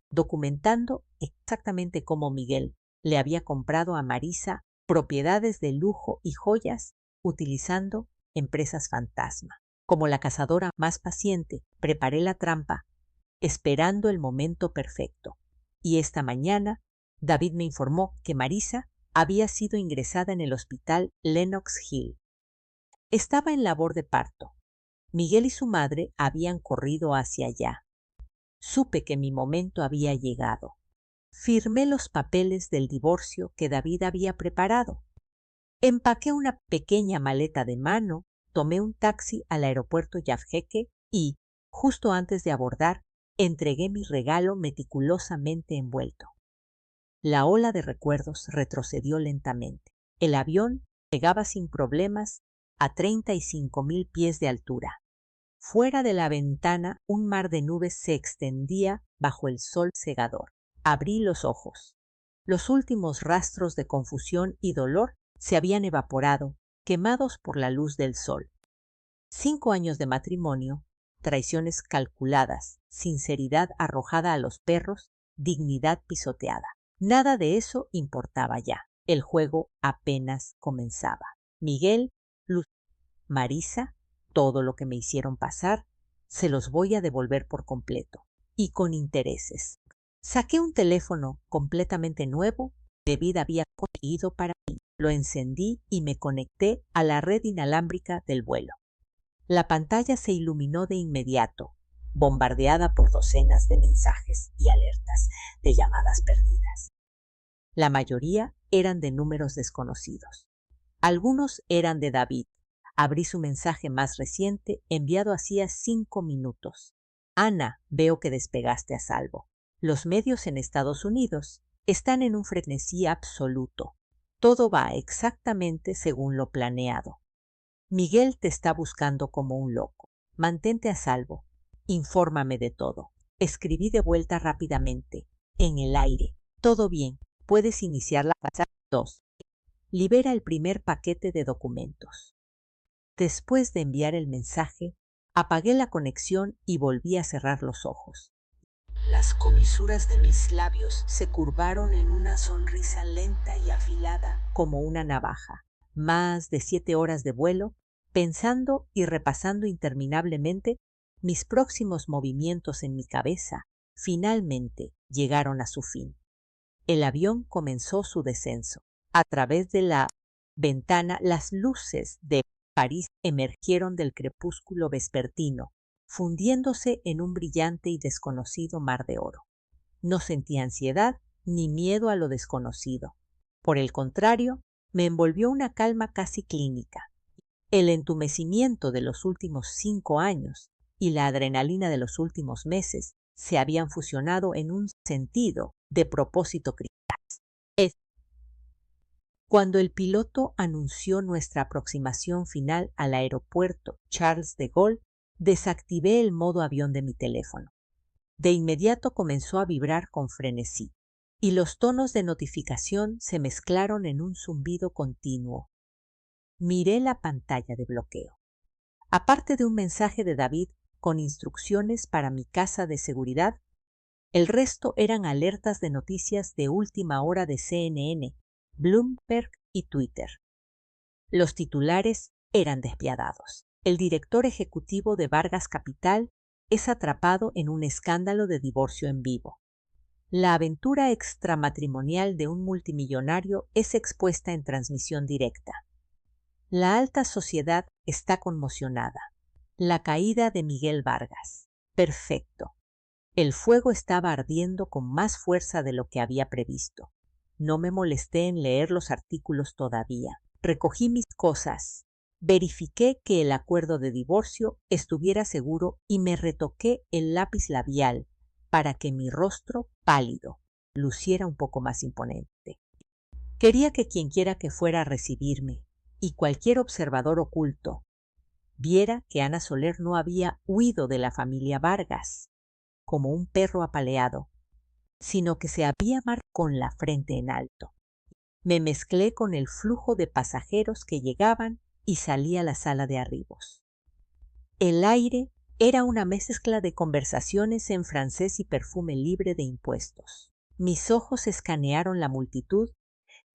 documentando exactamente cómo Miguel le había comprado a Marisa propiedades de lujo y joyas utilizando empresas fantasma. Como la cazadora más paciente, preparé la trampa, esperando el momento perfecto. Y esta mañana, David me informó que Marisa había sido ingresada en el hospital Lenox Hill. Estaba en labor de parto. Miguel y su madre habían corrido hacia allá. Supe que mi momento había llegado. Firmé los papeles del divorcio que David había preparado. Empaqué una pequeña maleta de mano, tomé un taxi al aeropuerto JFK y, justo antes de abordar, entregué mi regalo meticulosamente envuelto. La ola de recuerdos retrocedió lentamente. El avión llegaba sin problemas a 35,000 pies de altura. Fuera de la ventana, un mar de nubes se extendía bajo el sol cegador. Abrí los ojos. Los últimos rastros de confusión y dolor se habían evaporado, quemados por la luz del sol. 5 años de matrimonio, traiciones calculadas, sinceridad arrojada a los perros, dignidad pisoteada. Nada de eso importaba ya. El juego apenas comenzaba. Miguel, Luz, Marisa, todo lo que me hicieron pasar, se los voy a devolver por completo, y con intereses. Saqué un teléfono completamente nuevo que David había conseguido para mí. Lo encendí y me conecté a la red inalámbrica del vuelo. La pantalla se iluminó de inmediato, bombardeada por docenas de mensajes y alertas de llamadas perdidas. La mayoría eran de números desconocidos. Algunos eran de David. Abrí su mensaje más reciente, enviado hacía 5 minutos. Ana, veo que despegaste a salvo. Los medios en Estados Unidos están en un frenesí absoluto. Todo va exactamente según lo planeado. Miguel te está buscando como un loco. Mantente a salvo. Infórmame de todo. Escribí de vuelta rápidamente. En el aire. Todo bien. Puedes iniciar la fase 2. Libera el primer paquete de documentos. Después de enviar el mensaje, apagué la conexión y volví a cerrar los ojos. Las comisuras de mis labios se curvaron en una sonrisa lenta y afilada como una navaja. Más de 7 horas de vuelo, pensando y repasando interminablemente mis próximos movimientos en mi cabeza, finalmente llegaron a su fin. El avión comenzó su descenso. A través de la ventana, las luces de París emergieron del crepúsculo vespertino, fundiéndose en un brillante y desconocido mar de oro. No sentí ansiedad ni miedo a lo desconocido. Por el contrario, me envolvió una calma casi clínica. El entumecimiento de los últimos 5 años y la adrenalina de los últimos meses se habían fusionado en un sentido de propósito criminal. Cuando el piloto anunció nuestra aproximación final al aeropuerto Charles de Gaulle, desactivé el modo avión de mi teléfono. De inmediato comenzó a vibrar con frenesí, y los tonos de notificación se mezclaron en un zumbido continuo. Miré la pantalla de bloqueo. Aparte de un mensaje de David con instrucciones para mi casa de seguridad, el resto eran alertas de noticias de última hora de CNN, Bloomberg y Twitter. Los titulares eran despiadados. El director ejecutivo de Vargas Capital es atrapado en un escándalo de divorcio en vivo. La aventura extramatrimonial de un multimillonario es expuesta en transmisión directa. La alta sociedad está conmocionada. La caída de Miguel Vargas. Perfecto. El fuego estaba ardiendo con más fuerza de lo que había previsto. No me molesté en leer los artículos todavía. Recogí mis cosas, verifiqué que el acuerdo de divorcio estuviera seguro y me retoqué el lápiz labial para que mi rostro pálido luciera un poco más imponente. Quería que quienquiera que fuera a recibirme y cualquier observador oculto viera que Ana Soler no había huido de la familia Vargas como un perro apaleado, sino que se había marchado con la frente en alto. Me mezclé con el flujo de pasajeros que llegaban y salía a la sala de arribos. El aire era una mezcla de conversaciones en francés y perfume libre de impuestos. Mis ojos escanearon la multitud,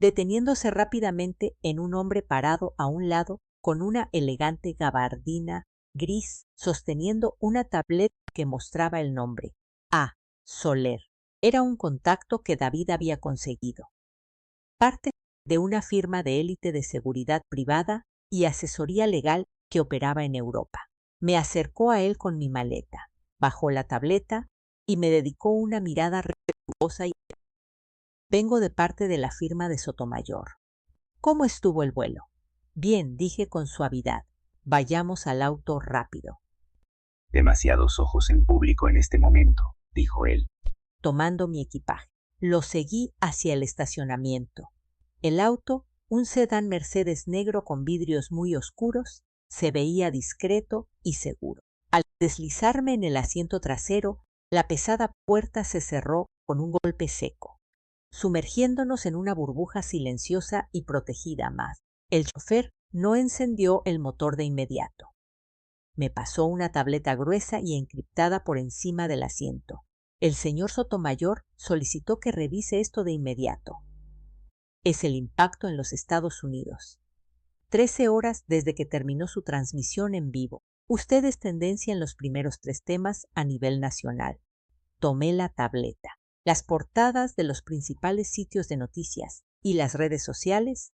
deteniéndose rápidamente en un hombre parado a un lado con una elegante gabardina gris sosteniendo una tableta que mostraba el nombre A. Soler. Era un contacto que David había conseguido. Parte de una firma de élite de seguridad privada y asesoría legal que operaba en Europa. Me acercó a él con mi maleta, bajó la tableta y me dedicó una mirada respetuosa y vengo de parte de la firma de Sotomayor. ¿Cómo estuvo el vuelo? Bien, dije con suavidad. Vayamos al auto rápido. Demasiados ojos en público en este momento, dijo él. Tomando mi equipaje. Lo seguí hacia el estacionamiento. El auto, un sedán Mercedes negro con vidrios muy oscuros, se veía discreto y seguro. Al deslizarme en el asiento trasero, la pesada puerta se cerró con un golpe seco, sumergiéndonos en una burbuja silenciosa y protegida más. El chofer no encendió el motor de inmediato. Me pasó una tableta gruesa y encriptada por encima del asiento. El señor Sotomayor solicitó que revise esto de inmediato. Es el impacto en los Estados Unidos. 13 horas desde que terminó su transmisión en vivo. Usted es tendencia en los primeros 3 temas a nivel nacional. Tomé la tableta. Las portadas de los principales sitios de noticias y las redes sociales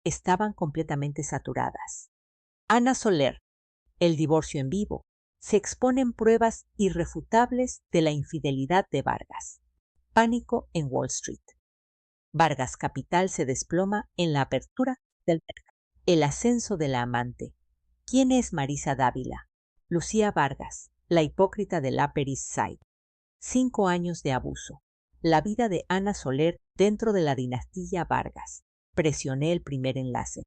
estaban completamente saturadas. Ana Soler, el divorcio en vivo. Se exponen pruebas irrefutables de la infidelidad de Vargas. Pánico en Wall Street. Vargas Capital se desploma en la apertura del mercado. El ascenso de la amante. ¿Quién es Marisa Dávila? Lucía Vargas, la hipócrita del Upper East Side. 5 años de abuso. La vida de Ana Soler dentro de la dinastía Vargas. Presioné el primer enlace.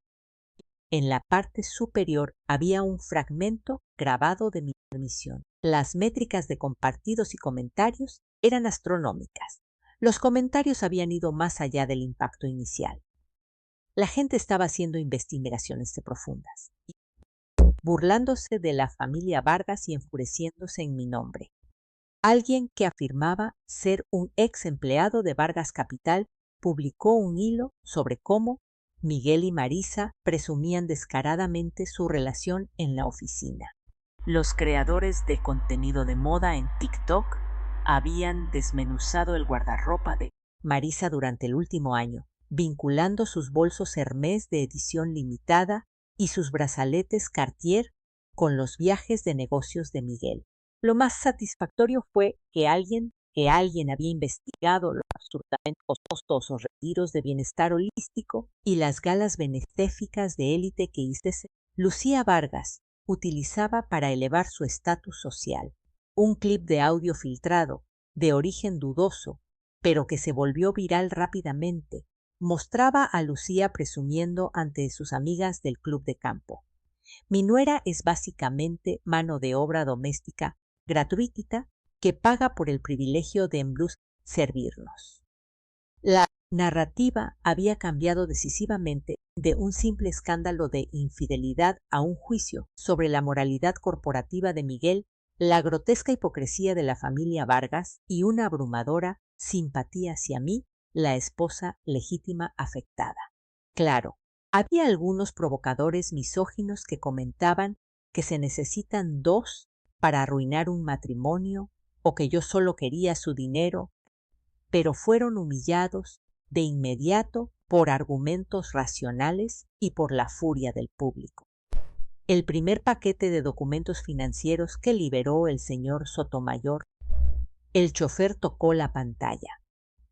En la parte superior había un fragmento grabado de mi transmisión. Las métricas de compartidos y comentarios eran astronómicas. Los comentarios habían ido más allá del impacto inicial. La gente estaba haciendo investigaciones profundas, burlándose de la familia Vargas y enfureciéndose en mi nombre. Alguien que afirmaba ser un ex empleado de Vargas Capital publicó un hilo sobre cómo Miguel y Marisa presumían descaradamente su relación en la oficina. Los creadores de contenido de moda en TikTok habían desmenuzado el guardarropa de Marisa durante el último año, vinculando sus bolsos Hermès de edición limitada y sus brazaletes Cartier con los viajes de negocios de Miguel. Lo más satisfactorio fue que alguien había investigado los absurdamente costosos retiros de bienestar holístico y las galas benéficas de élite que hice. Lucía Vargas utilizaba para elevar su estatus social un clip de audio filtrado, de origen dudoso, pero que se volvió viral rápidamente. Mostraba a Lucía presumiendo ante sus amigas del club de campo. Mi nuera es básicamente mano de obra doméstica gratuita que paga por el privilegio de en Blues servirnos. La narrativa había cambiado decisivamente de un simple escándalo de infidelidad a un juicio sobre la moralidad corporativa de Miguel, la grotesca hipocresía de la familia Vargas y una abrumadora simpatía hacia mí, la esposa legítima afectada. Claro, había algunos provocadores misóginos que comentaban que se necesitan dos para arruinar un matrimonio o que yo solo quería su dinero, pero fueron humillados de inmediato por argumentos racionales y por la furia del público. El primer paquete de documentos financieros que liberó el señor Sotomayor, el chofer tocó la pantalla.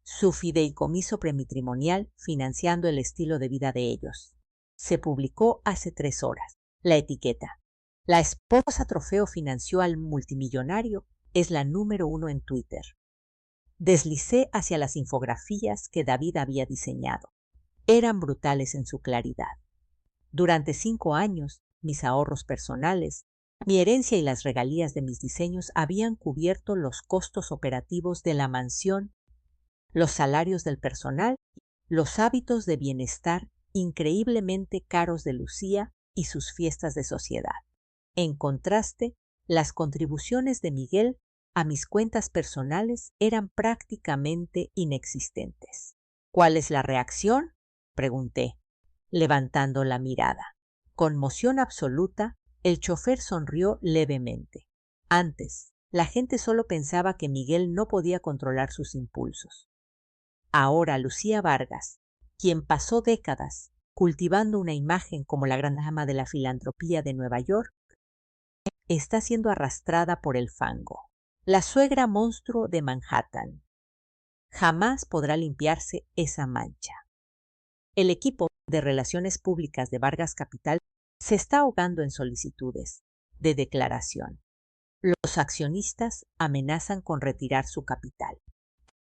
Su fideicomiso prematrimonial financiando el estilo de vida de ellos. Se publicó hace 3 horas. La etiqueta. La esposa trofeo financió al multimillonario es la número 1 en Twitter. Deslicé hacia las infografías que David había diseñado. Eran brutales en su claridad. Durante 5 años, mis ahorros personales, mi herencia y las regalías de mis diseños habían cubierto los costos operativos de la mansión, los salarios del personal, los hábitos de bienestar increíblemente caros de Lucía y sus fiestas de sociedad. En contraste, las contribuciones de Miguel a mis cuentas personales eran prácticamente inexistentes. ¿Cuál es la reacción?, pregunté, levantando la mirada. Conmoción absoluta, el chofer sonrió levemente. Antes, la gente solo pensaba que Miguel no podía controlar sus impulsos. Ahora Lucía Vargas, quien pasó décadas cultivando una imagen como la gran dama de la filantropía de Nueva York, está siendo arrastrada por el fango. La suegra monstruo de Manhattan. Jamás podrá limpiarse esa mancha. El equipo de Relaciones Públicas de Vargas Capital se está ahogando en solicitudes de declaración. Los accionistas amenazan con retirar su capital.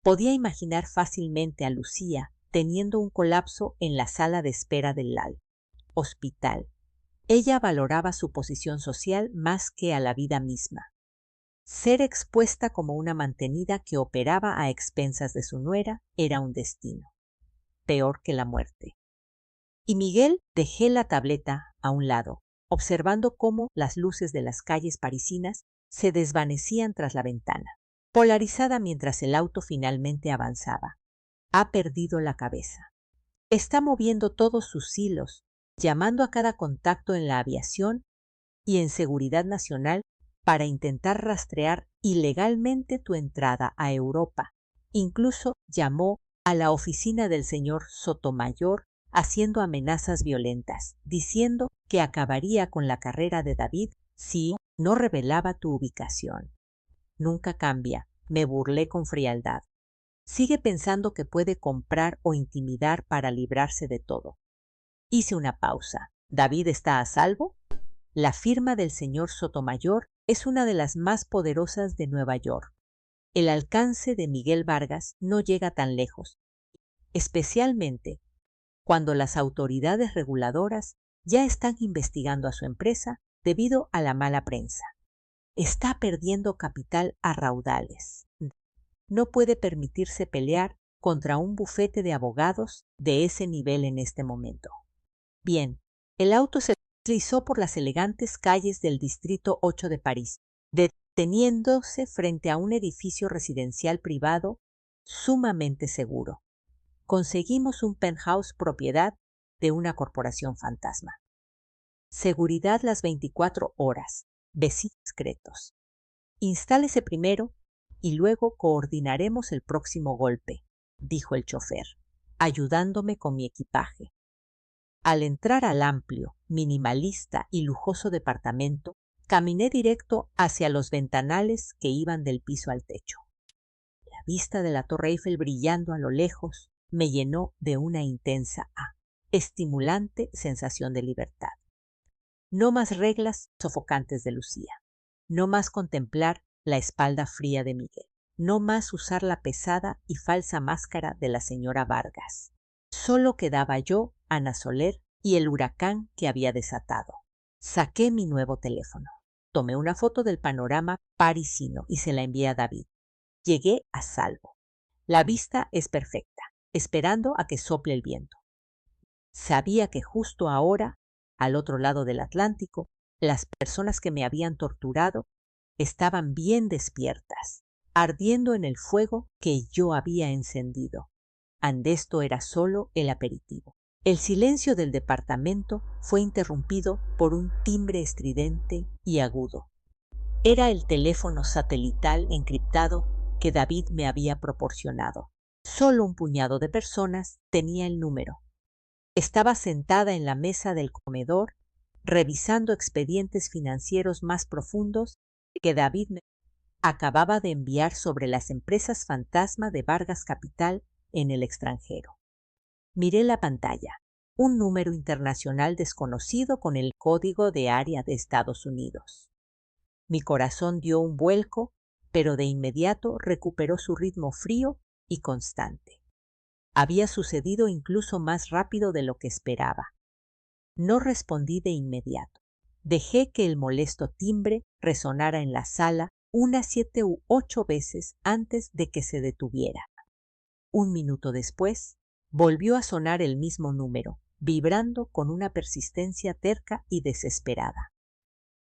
Podía imaginar fácilmente a Lucía teniendo un colapso en la sala de espera del hospital. Ella valoraba su posición social más que a la vida misma. Ser expuesta como una mantenida que operaba a expensas de su nuera era un destino, peor que la muerte. Y Miguel dejé la tableta a un lado, observando cómo las luces de las calles parisinas se desvanecían tras la ventana, polarizada mientras el auto finalmente avanzaba. Ha perdido la cabeza. Está moviendo todos sus hilos, llamando a cada contacto en la aviación y en seguridad nacional para intentar rastrear ilegalmente tu entrada a Europa. Incluso llamó a la oficina del señor Sotomayor haciendo amenazas violentas, diciendo que acabaría con la carrera de David si no revelaba tu ubicación. Nunca cambia, me burlé con frialdad. Sigue pensando que puede comprar o intimidar para librarse de todo. Hice una pausa. ¿David está a salvo? La firma del señor Sotomayor es una de las más poderosas de Nueva York. El alcance de Miguel Vargas no llega tan lejos, especialmente cuando las autoridades reguladoras ya están investigando a su empresa debido a la mala prensa. Está perdiendo capital a raudales. No puede permitirse pelear contra un bufete de abogados de ese nivel en este momento. Bien, el auto se deslizó por las elegantes calles del Distrito 8 de París, deteniéndose frente a un edificio residencial privado sumamente seguro. Conseguimos un penthouse propiedad de una corporación fantasma. Seguridad las 24 horas, vecinos discretos. Instálese primero y luego coordinaremos el próximo golpe, dijo el chofer, ayudándome con mi equipaje. Al entrar al amplio, minimalista y lujoso departamento, caminé directo hacia los ventanales que iban del piso al techo. La vista de la Torre Eiffel brillando a lo lejos me llenó de una intensa, estimulante sensación de libertad. No más reglas sofocantes de Lucía. No más contemplar la espalda fría de Miguel. No más usar la pesada y falsa máscara de la señora Vargas. Solo quedaba yo, Ana Soler, y el huracán que había desatado. Saqué mi nuevo teléfono. Tomé una foto del panorama parisino y se la envié a David. Llegué a salvo. La vista es perfecta, esperando a que sople el viento. Sabía que justo ahora, al otro lado del Atlántico, las personas que me habían torturado estaban bien despiertas, ardiendo en el fuego que yo había encendido. Andesto era solo el aperitivo. El silencio del departamento fue interrumpido por un timbre estridente y agudo. Era el teléfono satelital encriptado que David me había proporcionado. Solo un puñado de personas tenía el número. Estaba sentada en la mesa del comedor, revisando expedientes financieros más profundos que David me acababa de enviar sobre las empresas fantasma de Vargas Capital en el extranjero. Miré la pantalla, un número internacional desconocido con el código de área de Estados Unidos. Mi corazón dio un vuelco, pero de inmediato recuperó su ritmo frío y constante. Había sucedido incluso más rápido de lo que esperaba. No respondí de inmediato. Dejé que el molesto timbre resonara en la sala unas 7 u 8 veces antes de que se detuviera. Un minuto después, volvió a sonar el mismo número, vibrando con una persistencia terca y desesperada.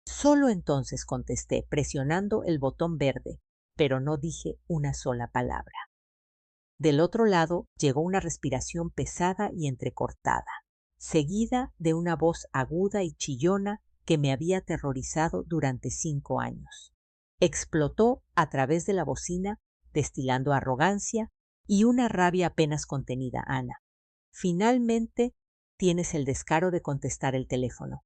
Solo entonces contesté, presionando el botón verde, pero no dije una sola palabra. Del otro lado llegó una respiración pesada y entrecortada, seguida de una voz aguda y chillona que me había aterrorizado durante 5 años. Explotó a través de la bocina, destilando arrogancia y una rabia apenas contenida. Ana, finalmente tienes el descaro de contestar el teléfono.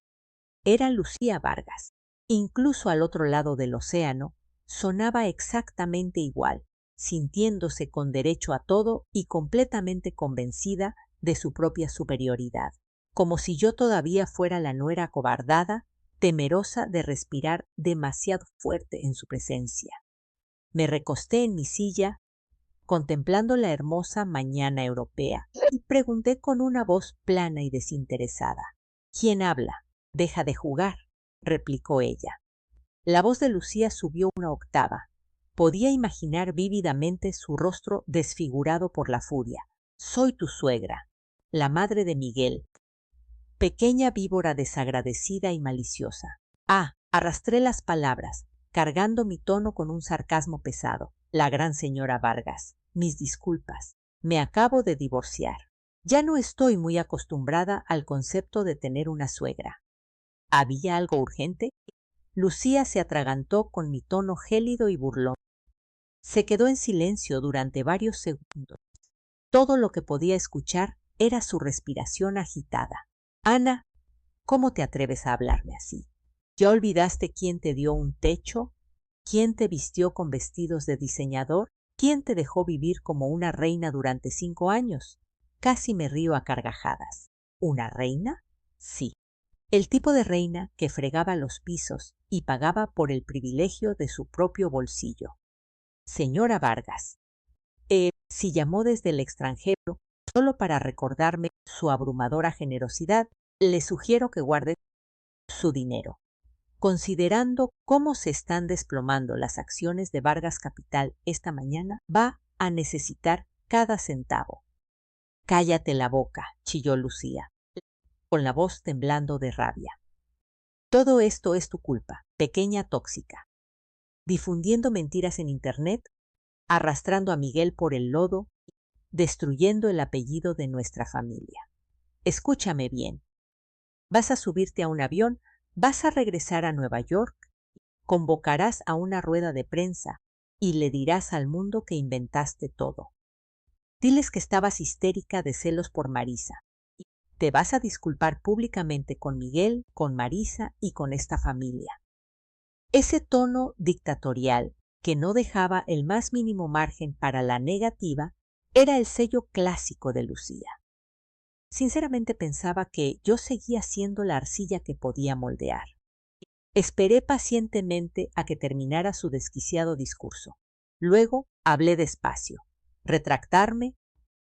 Era Lucía Vargas. Incluso al otro lado del océano, sonaba exactamente igual, sintiéndose con derecho a todo y completamente convencida de su propia superioridad, como si yo todavía fuera la nuera acobardada, temerosa de respirar demasiado fuerte en su presencia. Me recosté en mi silla, contemplando la hermosa mañana europea, y pregunté con una voz plana y desinteresada: ¿Quién habla? Deja de jugar, replicó ella. La voz de Lucía subió una octava. Podía imaginar vívidamente su rostro desfigurado por la furia. Soy tu suegra, la madre de Miguel. Pequeña víbora desagradecida y maliciosa. Arrastré las palabras, cargando mi tono con un sarcasmo pesado. La gran señora Vargas. Mis disculpas. Me acabo de divorciar. Ya no estoy muy acostumbrada al concepto de tener una suegra. ¿Había algo urgente? Lucía se atragantó con mi tono gélido y burlón. Se quedó en silencio durante varios segundos. Todo lo que podía escuchar era su respiración agitada. Ana, ¿cómo te atreves a hablarme así? ¿Ya olvidaste quién te dio un techo? ¿Quién te vistió con vestidos de diseñador? ¿Quién te dejó vivir como una reina durante 5 años? Casi me río a carcajadas. ¿Una reina? Sí. El tipo de reina que fregaba los pisos y pagaba por el privilegio de su propio bolsillo. Señora Vargas, si llamó desde el extranjero solo para recordarme su abrumadora generosidad, le sugiero que guarde su dinero. Considerando cómo se están desplomando las acciones de Vargas Capital esta mañana, va a necesitar cada centavo. Cállate la boca, chilló Lucía, con la voz temblando de rabia. Todo esto es tu culpa, pequeña tóxica. Difundiendo mentiras en Internet, arrastrando a Miguel por el lodo, destruyendo el apellido de nuestra familia. Escúchame bien. Vas a subirte a un avión, vas a regresar a Nueva York, convocarás a una rueda de prensa y le dirás al mundo que inventaste todo. Diles que estabas histérica de celos por Marisa. Te vas a disculpar públicamente con Miguel, con Marisa y con esta familia. Ese tono dictatorial, que no dejaba el más mínimo margen para la negativa, era el sello clásico de Lucía. Sinceramente pensaba que yo seguía siendo la arcilla que podía moldear. Esperé pacientemente a que terminara su desquiciado discurso. Luego hablé despacio. Retractarme,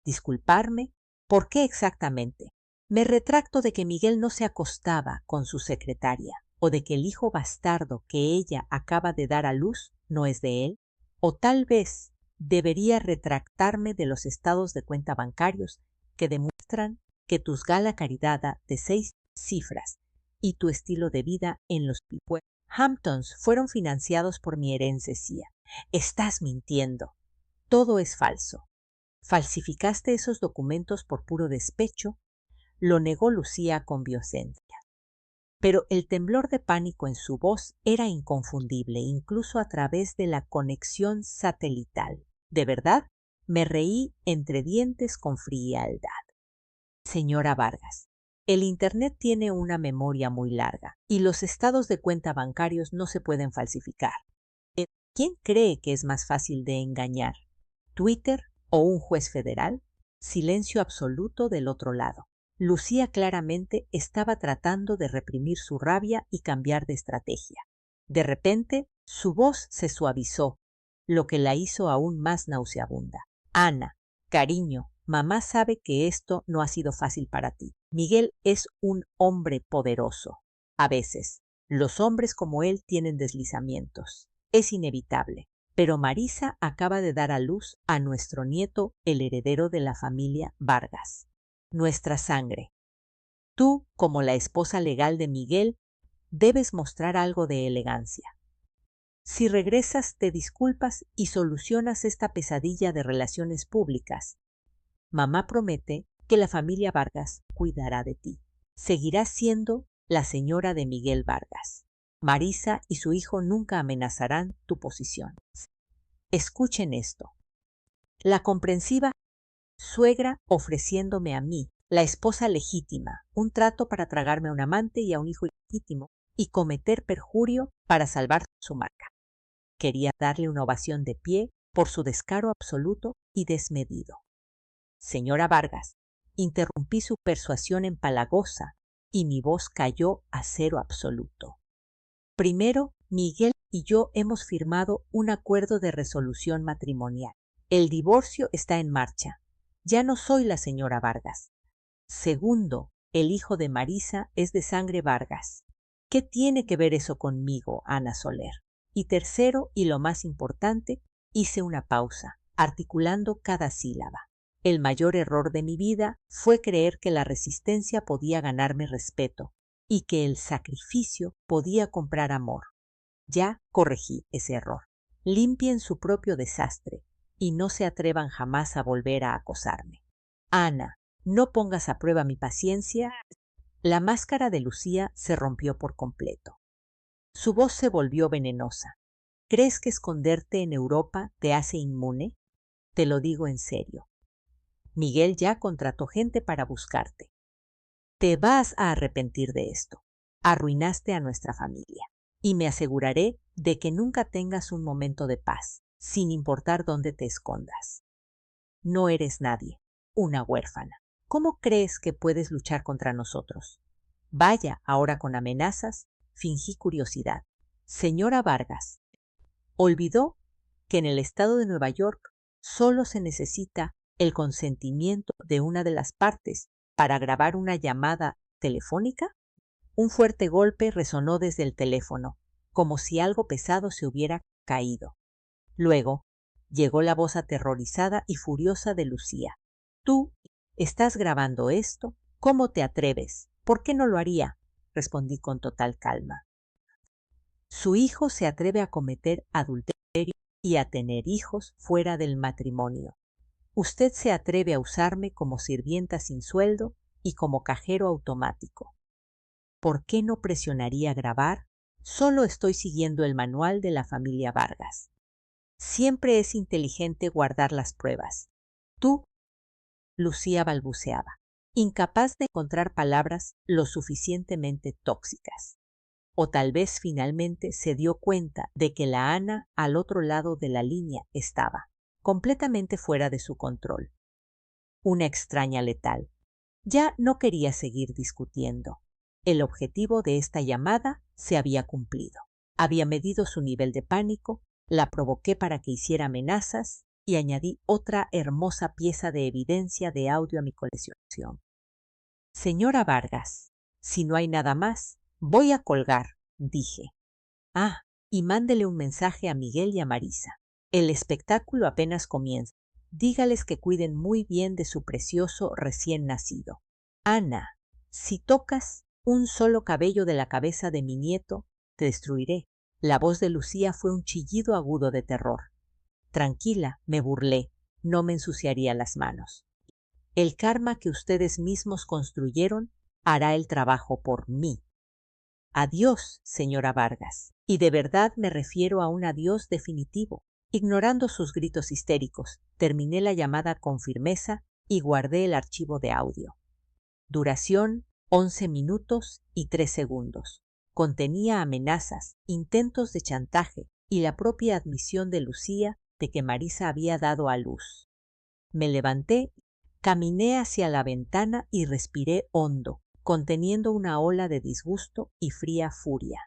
disculparme. ¿Por qué exactamente? Me retracto de que Miguel no se acostaba con su secretaria, o de que el hijo bastardo que ella acaba de dar a luz no es de él, o tal vez debería retractarme de los estados de cuenta bancarios que demuestran que tu gala caridad de 6 cifras y tu estilo de vida en los Hamptons fueron financiados por mi herencia. Estás mintiendo. Todo es falso. ¿Falsificaste esos documentos por puro despecho? Lo negó Lucía con violencia. Pero el temblor de pánico en su voz era inconfundible, incluso a través de la conexión satelital. ¿De verdad? Me reí entre dientes con frialdad. Señora Vargas, el Internet tiene una memoria muy larga y los estados de cuenta bancarios no se pueden falsificar. ¿Quién cree que es más fácil de engañar? ¿Twitter o un juez federal? Silencio absoluto del otro lado. Lucía claramente estaba tratando de reprimir su rabia y cambiar de estrategia. De repente, su voz se suavizó, lo que la hizo aún más nauseabunda. Ana, cariño, mamá sabe que esto no ha sido fácil para ti. Miguel es un hombre poderoso. A veces, los hombres como él tienen deslizamientos. Es inevitable. Pero Marisa acaba de dar a luz a nuestro nieto, el heredero de la familia Vargas. Nuestra sangre. Tú, como la esposa legal de Miguel, debes mostrar algo de elegancia. Si regresas, te disculpas y solucionas esta pesadilla de relaciones públicas. Mamá promete que la familia Vargas cuidará de ti. Seguirás siendo la señora de Miguel Vargas. Marisa y su hijo nunca amenazarán tu posición. Escuchen esto. La comprensiva suegra ofreciéndome a mí, la esposa legítima, un trato para tragarme a un amante y a un hijo legítimo y cometer perjurio para salvar su marca. Quería darle una ovación de pie por su descaro absoluto y desmedido. Señora Vargas, interrumpí su persuasión empalagosa y mi voz cayó a cero absoluto. Primero, Miguel y yo hemos firmado un acuerdo de resolución matrimonial. El divorcio está en marcha. Ya no soy la señora Vargas. Segundo, el hijo de Marisa es de sangre Vargas. ¿Qué tiene que ver eso conmigo, Ana Soler? Y tercero, y lo más importante, hice una pausa, articulando cada sílaba. El mayor error de mi vida fue creer que la resistencia podía ganarme respeto y que el sacrificio podía comprar amor. Ya corregí ese error. Limpien su propio desastre y no se atrevan jamás a volver a acosarme. Ana, no pongas a prueba mi paciencia. La máscara de Lucía se rompió por completo. Su voz se volvió venenosa. ¿Crees que esconderte en Europa te hace inmune? Te lo digo en serio. Miguel ya contrató gente para buscarte. Te vas a arrepentir de esto. Arruinaste a nuestra familia. Y me aseguraré de que nunca tengas un momento de paz, sin importar dónde te escondas. No eres nadie, una huérfana. ¿Cómo crees que puedes luchar contra nosotros? Vaya, ahora con amenazas, fingí curiosidad. Señora Vargas, olvidó que en el estado de Nueva York solo se necesita el consentimiento de una de las partes para grabar una llamada telefónica. Un fuerte golpe resonó desde el teléfono, como si algo pesado se hubiera caído. Luego llegó la voz aterrorizada y furiosa de Lucía. ¿Tú estás grabando esto? ¿Cómo te atreves? ¿Por qué no lo haría? Respondí con total calma. Su hijo se atreve a cometer adulterio y a tener hijos fuera del matrimonio. Usted se atreve a usarme como sirvienta sin sueldo y como cajero automático. ¿Por qué no presionaría grabar? Solo estoy siguiendo el manual de la familia Vargas. Siempre es inteligente guardar las pruebas. Tú, Lucía balbuceaba, incapaz de encontrar palabras lo suficientemente tóxicas. O tal vez finalmente se dio cuenta de que la Ana al otro lado de la línea estaba, completamente fuera de su control. Una extraña letal. Ya no quería seguir discutiendo. El objetivo de esta llamada se había cumplido. Había medido su nivel de pánico, la provoqué para que hiciera amenazas y añadí otra hermosa pieza de evidencia de audio a mi colección. Señora Vargas, si no hay nada más, voy a colgar, dije. Ah, y mándele un mensaje a Miguel y a Marisa. El espectáculo apenas comienza. Dígales que cuiden muy bien de su precioso recién nacido. Ana, si tocas un solo cabello de la cabeza de mi nieto, te destruiré. La voz de Lucía fue un chillido agudo de terror. Tranquila, me burlé, no me ensuciaría las manos. El karma que ustedes mismos construyeron hará el trabajo por mí. Adiós, señora Vargas. Y de verdad me refiero a un adiós definitivo. Ignorando sus gritos histéricos, terminé la llamada con firmeza y guardé el archivo de audio. Duración 11 minutos y 3 segundos. Contenía amenazas, intentos de chantaje y la propia admisión de Lucía de que Marisa había dado a luz. Me levanté, caminé hacia la ventana y respiré hondo, conteniendo una ola de disgusto y fría furia.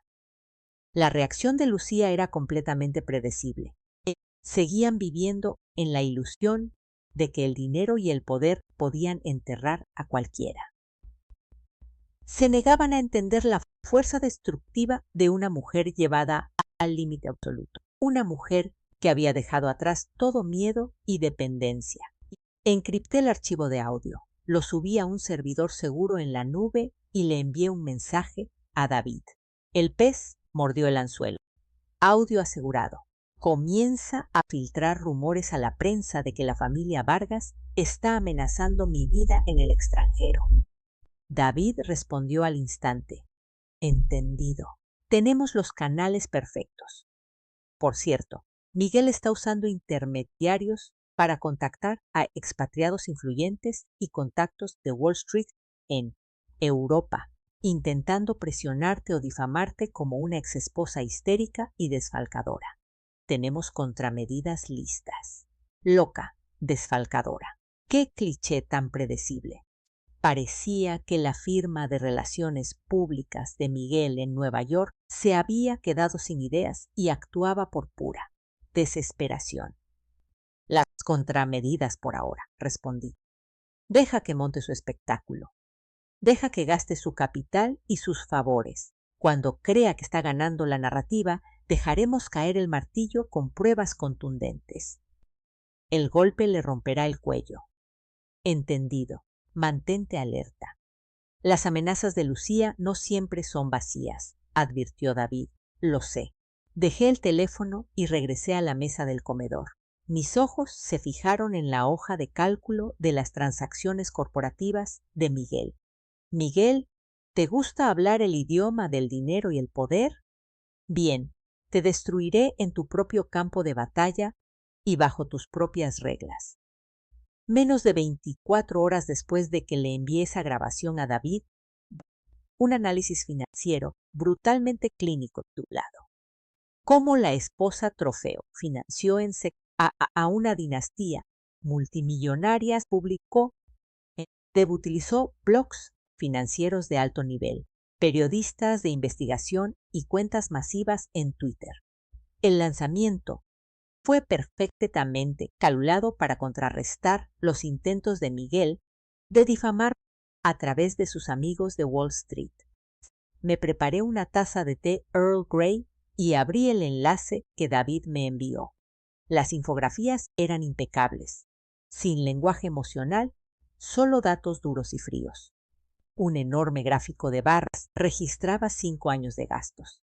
La reacción de Lucía era completamente predecible. Seguían viviendo en la ilusión de que el dinero y el poder podían enterrar a cualquiera. Se negaban a entender la fuerza destructiva de una mujer llevada al límite absoluto. Una mujer que había dejado atrás todo miedo y dependencia. Encripté el archivo de audio, lo subí a un servidor seguro en la nube y le envié un mensaje a David. El pez mordió el anzuelo. Audio asegurado. Comienza a filtrar rumores a la prensa de que la familia Vargas está amenazando mi vida en el extranjero. David respondió al instante. Entendido. Tenemos los canales perfectos. Por cierto, Miguel está usando intermediarios para contactar a expatriados influyentes y contactos de Wall Street en Europa, intentando presionarte o difamarte como una exesposa histérica y desfalcadora. Tenemos contramedidas listas. Loca, desfalcadora. ¡Qué cliché tan predecible! Parecía que la firma de relaciones públicas de Miguel en Nueva York se había quedado sin ideas y actuaba por pura desesperación. Las contramedidas por ahora, respondí. Deja que monte su espectáculo. Deja que gaste su capital y sus favores. Cuando crea que está ganando la narrativa, dejaremos caer el martillo con pruebas contundentes. El golpe le romperá el cuello. Entendido. Mantente alerta. Las amenazas de Lucía no siempre son vacías, advirtió David. Lo sé. Dejé el teléfono y regresé a la mesa del comedor. Mis ojos se fijaron en la hoja de cálculo de las transacciones corporativas de Miguel. Miguel, ¿te gusta hablar el idioma del dinero y el poder? Bien, te destruiré en tu propio campo de batalla y bajo tus propias reglas. Menos de 24 horas después de que le envié esa grabación a David, un análisis financiero brutalmente clínico titulado Cómo la esposa trofeo financió en a una dinastía multimillonaria publicó, utilizó blogs financieros de alto nivel, periodistas de investigación y cuentas masivas en Twitter. El lanzamiento fue perfectamente calculado para contrarrestar los intentos de Miguel de difamar a través de sus amigos de Wall Street. Me preparé una taza de té Earl Grey y abrí el enlace que David me envió. Las infografías eran impecables, sin lenguaje emocional, solo datos duros y fríos. Un enorme gráfico de barras registraba 5 años de gastos.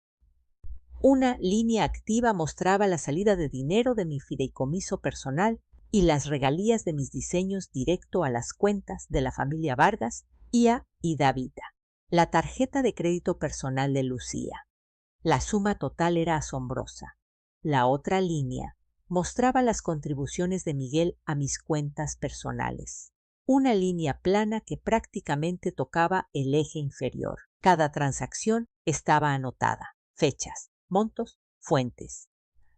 Una línea activa mostraba la salida de dinero de mi fideicomiso personal y las regalías de mis diseños directo a las cuentas de la familia Vargas y a Davida. La tarjeta de crédito personal de Lucía. La suma total era asombrosa. La otra línea mostraba las contribuciones de Miguel a mis cuentas personales. Una línea plana que prácticamente tocaba el eje inferior. Cada transacción estaba anotada. Fechas, montos, fuentes.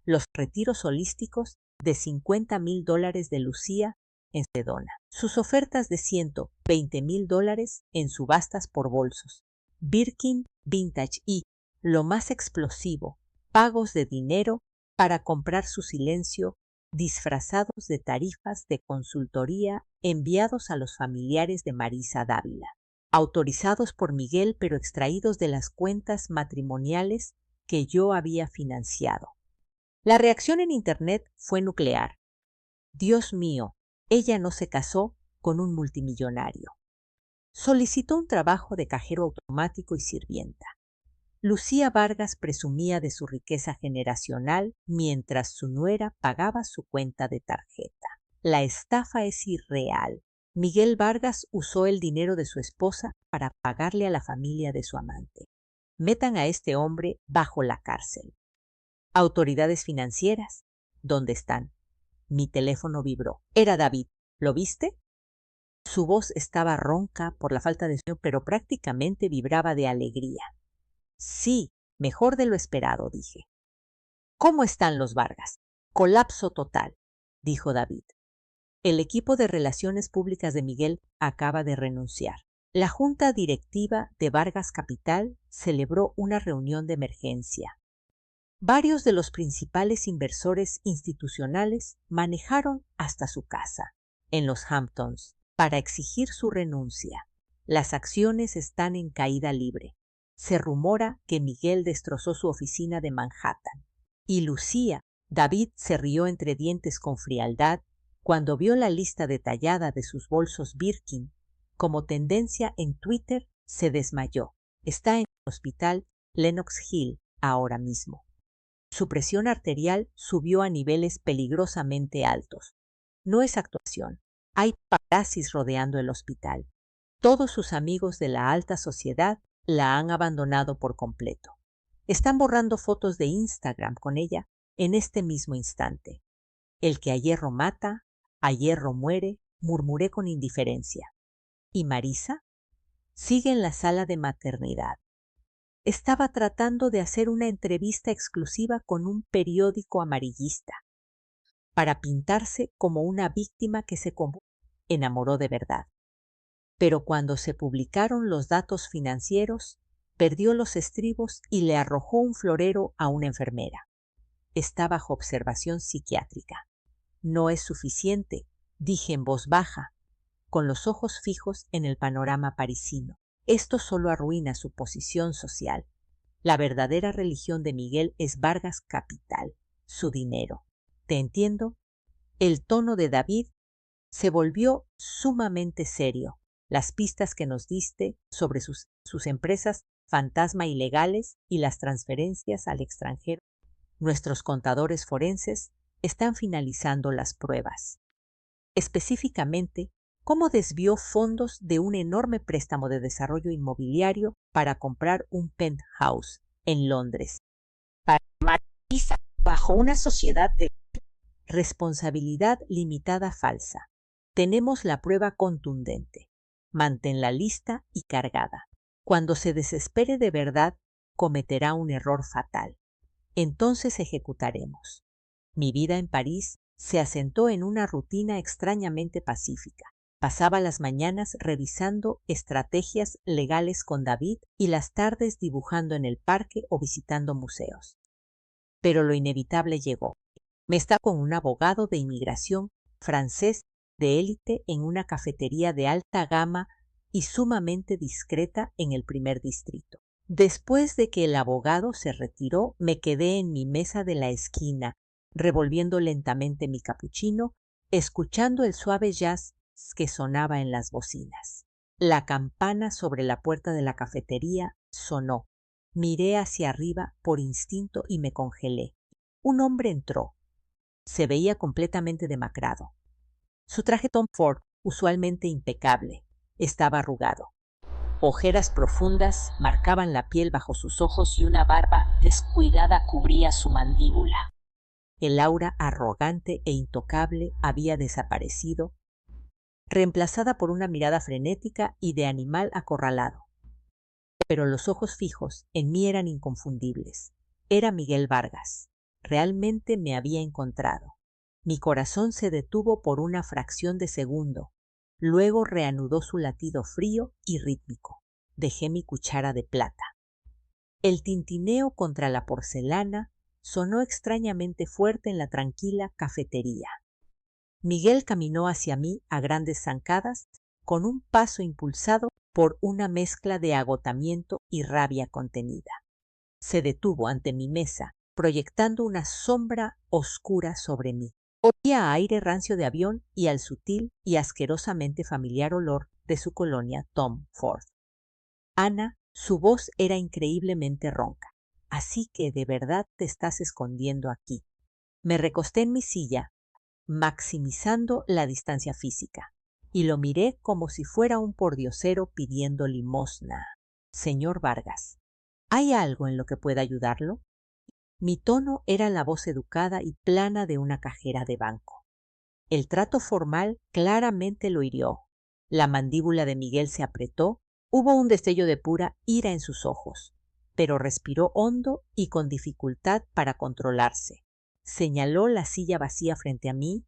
Los retiros holísticos de $50,000 de Lucía en Sedona. Sus ofertas de $120,000 en subastas por bolsos, Birkin vintage y, lo más explosivo, pagos de dinero para comprar su silencio disfrazados de tarifas de consultoría enviados a los familiares de Marisa Dávila, autorizados por Miguel pero extraídos de las cuentas matrimoniales que yo había financiado. La reacción en Internet fue nuclear. Dios mío, ella no se casó con un multimillonario. Solicitó un trabajo de cajero automático y sirvienta. Lucía Vargas presumía de su riqueza generacional mientras su nuera pagaba su cuenta de tarjeta. La estafa es irreal. Miguel Vargas usó el dinero de su esposa para pagarle a la familia de su amante. Metan a este hombre bajo la cárcel. Autoridades financieras, ¿dónde están? Mi teléfono vibró. Era David. ¿Lo viste? Su voz estaba ronca por la falta de sueño, pero prácticamente vibraba de alegría. Sí, mejor de lo esperado, dije. ¿Cómo están los Vargas? Colapso total, dijo David. El equipo de relaciones públicas de Miguel acaba de renunciar. La junta directiva de Vargas Capital celebró una reunión de emergencia. Varios de los principales inversores institucionales manejaron hasta su casa, en los Hamptons, para exigir su renuncia. Las acciones están en caída libre. Se rumora que Miguel destrozó su oficina de Manhattan. Y Lucía, David se rió entre dientes con frialdad cuando vio la lista detallada de sus bolsos Birkin. Como tendencia en Twitter, se desmayó. Está en el hospital Lenox Hill ahora mismo. Su presión arterial subió a niveles peligrosamente altos. No es actuación. Hay paparazzi rodeando el hospital. Todos sus amigos de la alta sociedad la han abandonado por completo. Están borrando fotos de Instagram con ella en este mismo instante. El que a hierro mata, a hierro muere, murmuré con indiferencia. ¿Y Marisa? Sigue en la sala de maternidad. Estaba tratando de hacer una entrevista exclusiva con un periódico amarillista para pintarse como una víctima que se enamoró de verdad. Pero cuando se publicaron los datos financieros, perdió los estribos y le arrojó un florero a una enfermera. Está bajo observación psiquiátrica. No es suficiente, dije en voz baja, con los ojos fijos en el panorama parisino. Esto solo arruina su posición social. La verdadera religión de Miguel es Vargas Capital, su dinero. ¿Te entiendo? El tono de David se volvió sumamente serio. Las pistas que nos diste sobre sus empresas fantasma ilegales y las transferencias al extranjero. Nuestros contadores forenses están finalizando las pruebas. Específicamente, cómo desvió fondos de un enorme préstamo de desarrollo inmobiliario para comprar un penthouse en Londres. Para Marisa, bajo una sociedad de responsabilidad limitada falsa. Tenemos la prueba contundente. Manténla lista y cargada. Cuando se desespere de verdad, cometerá un error fatal. Entonces ejecutaremos. Mi vida en París se asentó en una rutina extrañamente pacífica. Pasaba las mañanas revisando estrategias legales con David y las tardes dibujando en el parque o visitando museos. Pero lo inevitable llegó. Me estaba con un abogado de inmigración francés de élite en una cafetería de alta gama y sumamente discreta en el primer distrito. Después de que el abogado se retiró, me quedé en mi mesa de la esquina, revolviendo lentamente mi capuchino, escuchando el suave jazz que sonaba en las bocinas. La campana sobre la puerta de la cafetería sonó. Miré hacia arriba por instinto y me congelé. Un hombre entró. Se veía completamente demacrado. Su traje Tom Ford, usualmente impecable, estaba arrugado. Ojeras profundas marcaban la piel bajo sus ojos y una barba descuidada cubría su mandíbula. El aura arrogante e intocable había desaparecido, reemplazada por una mirada frenética y de animal acorralado. Pero los ojos fijos en mí eran inconfundibles. Era Miguel Vargas. Realmente me había encontrado. Mi corazón se detuvo por una fracción de segundo. Luego reanudó su latido frío y rítmico. Dejé mi cuchara de plata. El tintineo contra la porcelana sonó extrañamente fuerte en la tranquila cafetería. Miguel caminó hacia mí a grandes zancadas, con un paso impulsado por una mezcla de agotamiento y rabia contenida. Se detuvo ante mi mesa, proyectando una sombra oscura sobre mí. Olía a aire rancio de avión y al sutil y asquerosamente familiar olor de su colonia Tom Ford. Ana, su voz era increíblemente ronca. Así que de verdad te estás escondiendo aquí. Me recosté en mi silla, maximizando la distancia física, y lo miré como si fuera un pordiosero pidiendo limosna. Señor Vargas, ¿hay algo en lo que pueda ayudarlo? Mi tono era la voz educada y plana de una cajera de banco. El trato formal claramente lo hirió. La mandíbula de Miguel se apretó, hubo un destello de pura ira en sus ojos, pero respiró hondo y con dificultad para controlarse. Señaló la silla vacía frente a mí.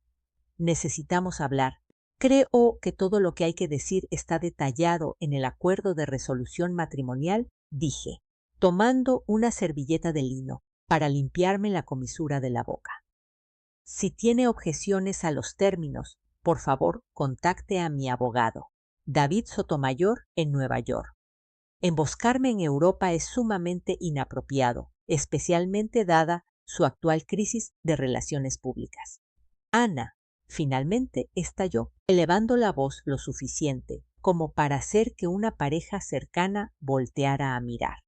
Necesitamos hablar. Creo que todo lo que hay que decir está detallado en el acuerdo de resolución matrimonial, dije, tomando una servilleta de lino para limpiarme la comisura de la boca. Si tiene objeciones a los términos, por favor, contacte a mi abogado, David Sotomayor, en Nueva York. Emboscarme en Europa es sumamente inapropiado, especialmente dada su actual crisis de relaciones públicas. Ana, finalmente, estalló, elevando la voz lo suficiente como para hacer que una pareja cercana volteara a mirar.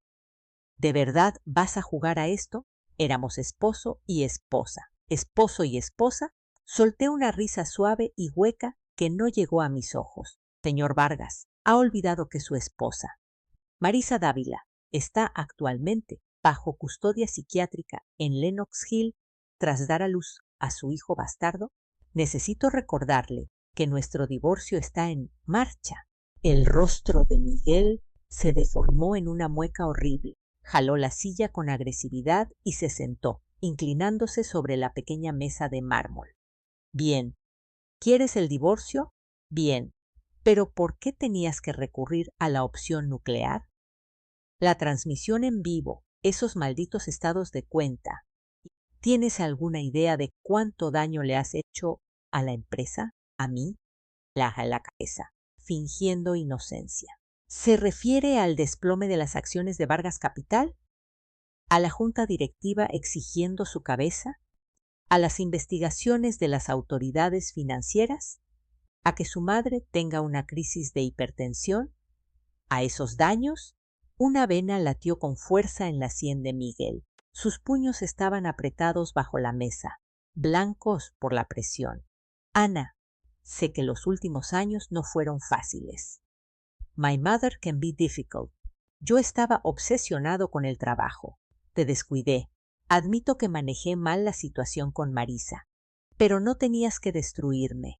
¿De verdad vas a jugar a esto? Éramos esposo y esposa. Esposo y esposa. Solté una risa suave y hueca que no llegó a mis ojos. Señor Vargas, ha olvidado que su esposa, Marisa Dávila, está actualmente bajo custodia psiquiátrica en Lenox Hill tras dar a luz a su hijo bastardo. Necesito recordarle que nuestro divorcio está en marcha. El rostro de Miguel se deformó en una mueca horrible. Jaló la silla con agresividad y se sentó, inclinándose sobre la pequeña mesa de mármol. Bien. ¿Quieres el divorcio? Bien. ¿Pero por qué tenías que recurrir a la opción nuclear? La transmisión en vivo, esos malditos estados de cuenta. ¿Tienes alguna idea de cuánto daño le has hecho a la empresa? ¿A mí? Laja la cabeza, fingiendo inocencia. ¿Se refiere al desplome de las acciones de Vargas Capital? ¿A la junta directiva exigiendo su cabeza? ¿A las investigaciones de las autoridades financieras? ¿A que su madre tenga una crisis de hipertensión? ¿A esos daños? Una vena latió con fuerza en la sien de Miguel. Sus puños estaban apretados bajo la mesa, blancos por la presión. Ana, sé que los últimos años no fueron fáciles. My mother can be difficult. Yo estaba obsesionado con el trabajo. Te descuidé. Admito que manejé mal la situación con Marisa. Pero no tenías que destruirme.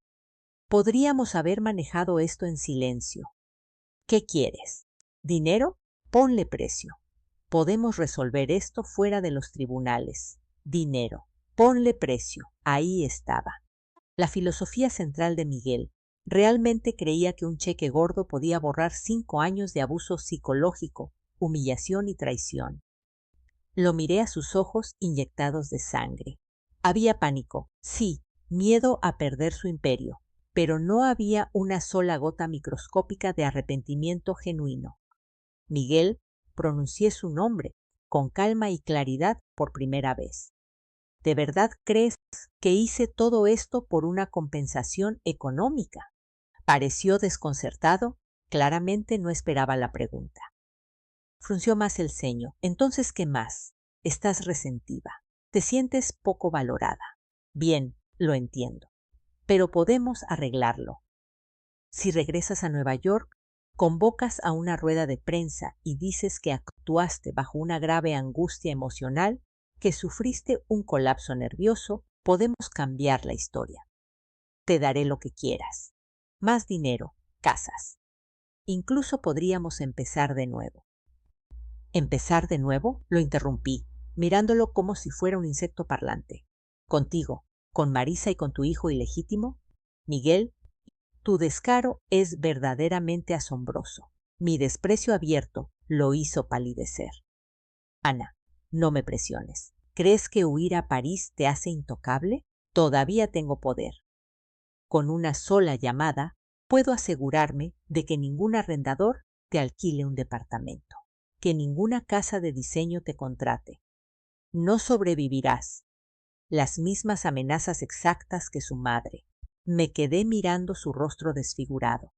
Podríamos haber manejado esto en silencio. ¿Qué quieres? ¿Dinero? Ponle precio. Podemos resolver esto fuera de los tribunales. Dinero. Ponle precio. Ahí estaba. La filosofía central de Miguel. Realmente creía que un cheque gordo podía borrar 5 años de abuso psicológico, humillación y traición. Lo miré a sus ojos inyectados de sangre. Había pánico, sí, miedo a perder su imperio, pero no había una sola gota microscópica de arrepentimiento genuino. Miguel, pronuncié su nombre, con calma y claridad por primera vez. ¿De verdad crees que hice todo esto por una compensación económica? Pareció desconcertado, claramente no esperaba la pregunta. Frunció más el ceño. Entonces, ¿qué más? Estás resentida. Te sientes poco valorada. Bien, lo entiendo. Pero podemos arreglarlo. Si regresas a Nueva York, convocas a una rueda de prensa y dices que actuaste bajo una grave angustia emocional, que sufriste un colapso nervioso, podemos cambiar la historia. Te daré lo que quieras. Más dinero, casas. Incluso podríamos empezar de nuevo. ¿Empezar de nuevo? Lo interrumpí, mirándolo como si fuera un insecto parlante. Contigo, ¿Con Marisa y con tu hijo ilegítimo? Miguel, tu descaro es verdaderamente asombroso. Mi desprecio abierto lo hizo palidecer. Ana, no me presiones. ¿Crees que huir a París te hace intocable? Todavía tengo poder. Con una sola llamada puedo asegurarme de que ningún arrendador te alquile un departamento, que ninguna casa de diseño te contrate. No sobrevivirás. Las mismas amenazas exactas que su madre. Me quedé mirando su rostro desfigurado.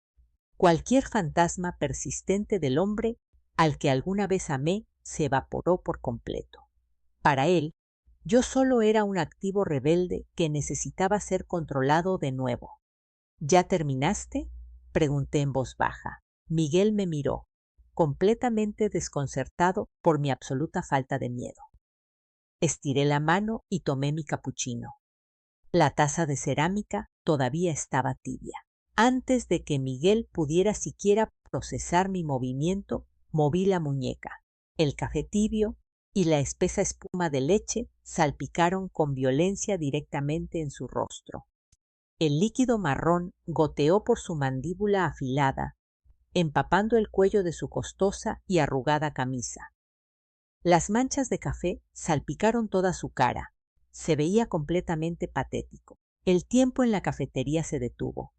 Cualquier fantasma persistente del hombre al que alguna vez amé se evaporó por completo. Para él, yo solo era un activo rebelde que necesitaba ser controlado de nuevo. ¿Ya terminaste?, pregunté en voz baja. Miguel me miró, completamente desconcertado por mi absoluta falta de miedo. Estiré la mano y tomé mi capuchino. La taza de cerámica todavía estaba tibia. Antes de que Miguel pudiera siquiera procesar mi movimiento, moví la muñeca. El café tibio y la espesa espuma de leche salpicaron con violencia directamente en su rostro. El líquido marrón goteó por su mandíbula afilada, empapando el cuello de su costosa y arrugada camisa. Las manchas de café salpicaron toda su cara. Se veía completamente patético. El tiempo en la cafetería se detuvo.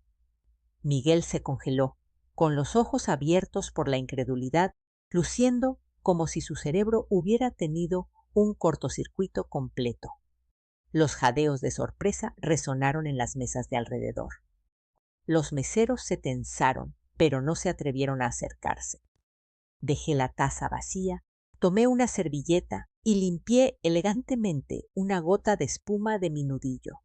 Miguel se congeló, con los ojos abiertos por la incredulidad, luciendo como si su cerebro hubiera tenido un cortocircuito completo. Los jadeos de sorpresa resonaron en las mesas de alrededor. Los meseros se tensaron, pero no se atrevieron a acercarse. Dejé la taza vacía, tomé una servilleta y limpié elegantemente una gota de espuma de mi nudillo.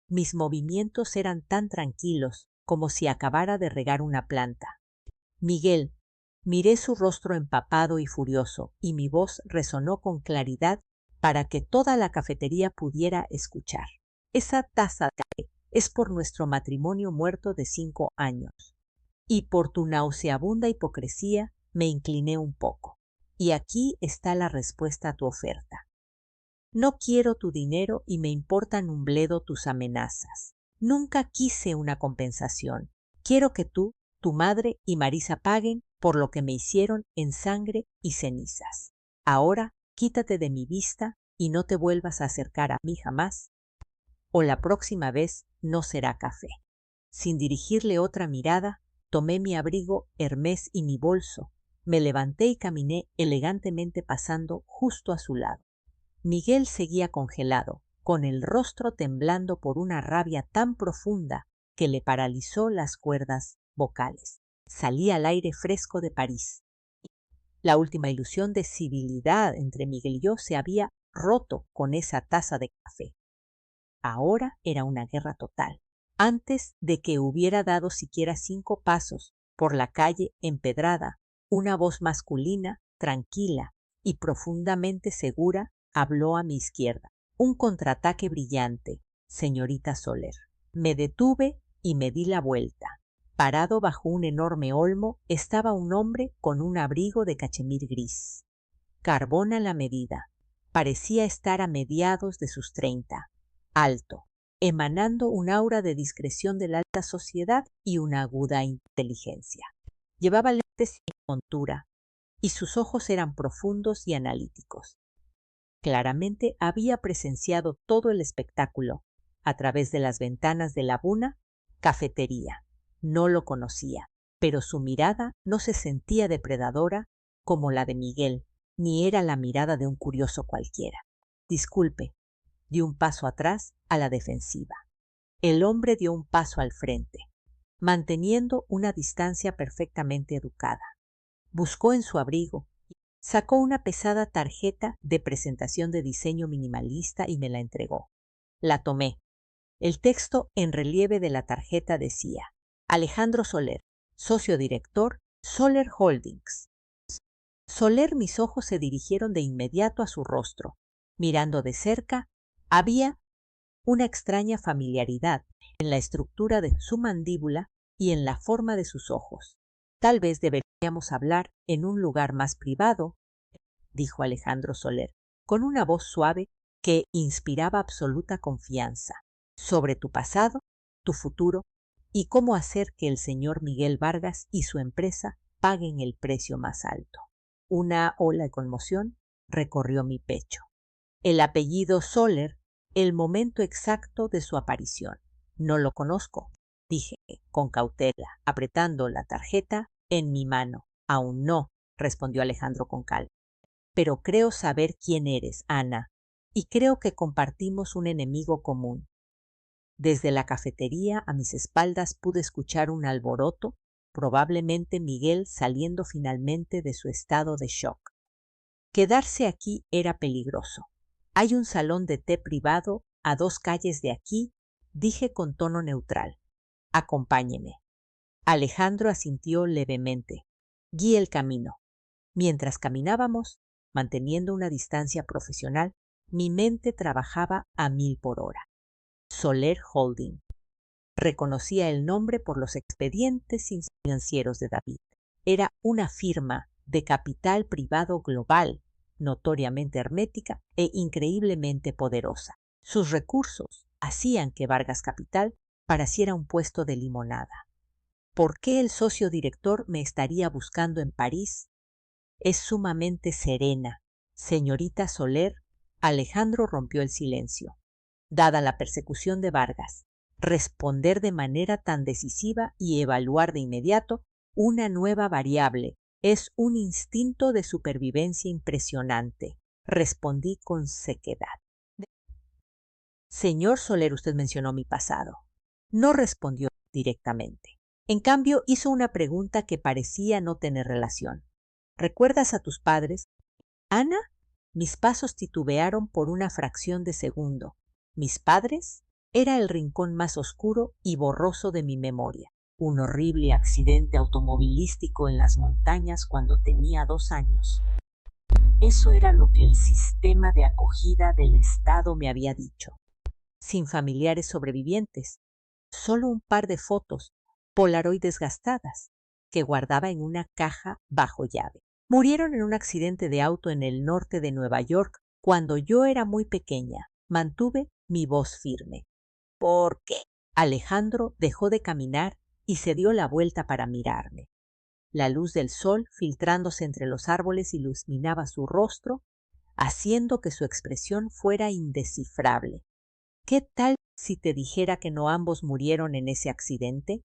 Mis movimientos eran tan tranquilos como si acabara de regar una planta. Miguel, miré su rostro empapado y furioso, y mi voz resonó con claridad para que toda la cafetería pudiera escuchar. Esa taza de café es por nuestro matrimonio muerto de 5 años. Y por tu nauseabunda hipocresía me incliné un poco. Y aquí está la respuesta a tu oferta. No quiero tu dinero y me importan un bledo tus amenazas. Nunca quise una compensación. Quiero que tú, tu madre y Marisa paguen por lo que me hicieron en sangre y cenizas. Ahora quítate de mi vista y no te vuelvas a acercar a mí jamás, o la próxima vez no será café. Sin dirigirle otra mirada, tomé mi abrigo Hermès y mi bolso, me levanté y caminé elegantemente pasando justo a su lado. Miguel seguía congelado, con el rostro temblando por una rabia tan profunda que le paralizó las cuerdas vocales. Salía al aire fresco de París. La última ilusión de civilidad entre Miguel y yo se había roto con esa taza de café. Ahora era una guerra total. Antes de que hubiera dado siquiera 5 pasos por la calle empedrada, una voz masculina, tranquila y profundamente segura, habló a mi izquierda. Un contraataque brillante, señorita Soler. Me detuve y me di la vuelta. Parado bajo un enorme olmo estaba un hombre con un abrigo de cachemir gris. Carbón a la medida. Parecía estar a mediados de sus 30. Alto, emanando un aura de discreción de la alta sociedad y una aguda inteligencia. Llevaba lentes sin montura y sus ojos eran profundos y analíticos. Claramente había presenciado todo el espectáculo a través de las ventanas de la Buna cafetería. No lo conocía, pero su mirada no se sentía depredadora como la de Miguel, ni era la mirada de un curioso cualquiera. Disculpe, di un paso atrás a la defensiva. El hombre dio un paso al frente, manteniendo una distancia perfectamente educada. Buscó en su abrigo, sacó una pesada tarjeta de presentación de diseño minimalista y me la entregó. La tomé. El texto en relieve de la tarjeta decía: Alejandro Soler, socio director, Soler Holdings. Soler, mis ojos se dirigieron de inmediato a su rostro. Mirando de cerca, había una extraña familiaridad en la estructura de su mandíbula y en la forma de sus ojos. Tal vez deberíamos hablar en un lugar más privado, dijo Alejandro Soler, con una voz suave que inspiraba absoluta confianza. sobre tu pasado, tu futuro y cómo hacer que el señor Miguel Vargas y su empresa paguen el precio más alto. Una ola de conmoción recorrió mi pecho. El apellido Soler, el momento exacto de su aparición. No lo conozco, dije con cautela, apretando la tarjeta en mi mano. Aún no, respondió Alejandro con calma. Pero creo saber quién eres, Ana, y creo que compartimos un enemigo común. Desde la cafetería a mis espaldas pude escuchar un alboroto, probablemente Miguel saliendo finalmente de su estado de shock. Quedarse aquí era peligroso. Hay un salón de té privado a 2 calles de aquí, dije con tono neutral. Acompáñeme. Alejandro asintió levemente. Guíe el camino. Mientras caminábamos, manteniendo una distancia profesional, mi mente trabajaba a 1000 por hora. Soler Holding. Reconocía el nombre por los expedientes financieros de David. Era una firma de capital privado global, notoriamente hermética e increíblemente poderosa. Sus recursos hacían que Vargas Capital pareciera un puesto de limonada. ¿Por qué el socio director me estaría buscando en París? Es sumamente serena. Señorita Soler, Alejandro rompió el silencio. Dada la persecución de Vargas, responder de manera tan decisiva y evaluar de inmediato una nueva variable es un instinto de supervivencia impresionante, respondí con sequedad. Señor Soler, usted mencionó mi pasado. No respondió directamente. En cambio, hizo una pregunta que parecía no tener relación. ¿Recuerdas a tus padres? Ana, mis pasos titubearon por una fracción de segundo. ¿Mis padres? Era el rincón más oscuro y borroso de mi memoria. Un horrible accidente automovilístico en las montañas cuando tenía 2 años. Eso era lo que el sistema de acogida del Estado me había dicho. Sin familiares sobrevivientes, solo un par de fotos, Polaroid desgastadas, que guardaba en una caja bajo llave. Murieron en un accidente de auto en el norte de Nueva York cuando yo era muy pequeña. Mantuve mi voz firme. ¿Por qué? Alejandro dejó de caminar y se dio la vuelta para mirarme. La luz del sol, filtrándose entre los árboles, iluminaba su rostro, haciendo que su expresión fuera indescifrable. ¿Qué tal si te dijera que no ambos murieron en ese accidente?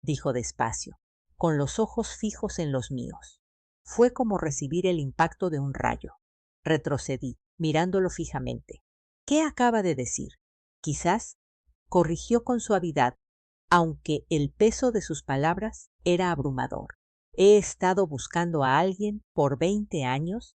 Dijo despacio, con los ojos fijos en los míos. Fue como recibir el impacto de un rayo. Retrocedí, mirándolo fijamente. ¿Qué acaba de decir? Quizás, corrigió con suavidad, aunque el peso de sus palabras era abrumador. He estado buscando a alguien por 20 años,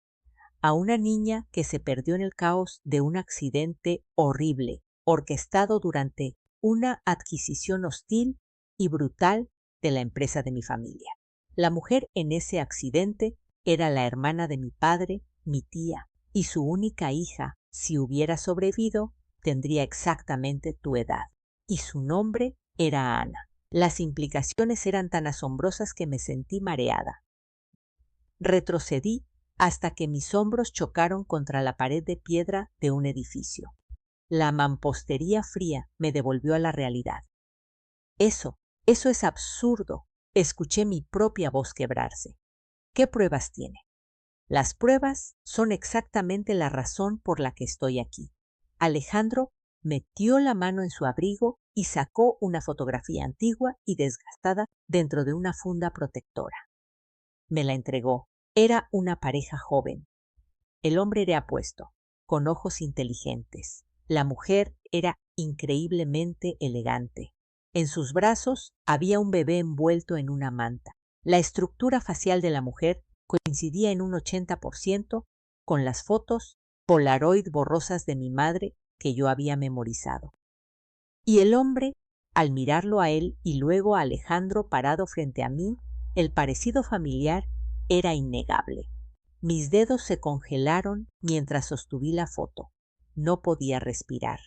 a una niña que se perdió en el caos de un accidente horrible, orquestado durante una adquisición hostil y brutal de la empresa de mi familia. La mujer en ese accidente era la hermana de mi padre, mi tía, y su única hija, si hubiera sobrevivido, tendría exactamente tu edad. Y su nombre era Ana. Las implicaciones eran tan asombrosas que me sentí mareada. Retrocedí hasta que mis hombros chocaron contra la pared de piedra de un edificio. La mampostería fría me devolvió a la realidad. Eso es absurdo. Escuché mi propia voz quebrarse. ¿Qué pruebas tiene? Las pruebas son exactamente la razón por la que estoy aquí. Alejandro metió la mano en su abrigo y sacó una fotografía antigua y desgastada dentro de una funda protectora. Me la entregó. Era una pareja joven. El hombre era apuesto, con ojos inteligentes. La mujer era increíblemente elegante. En sus brazos había un bebé envuelto en una manta. La estructura facial de la mujer coincidía en un 80% con las fotos Polaroid borrosas de mi madre que yo había memorizado. Y el hombre, al mirarlo a él y luego a Alejandro parado frente a mí, el parecido familiar era innegable. Mis dedos se congelaron mientras sostuví la foto. No podía respirar.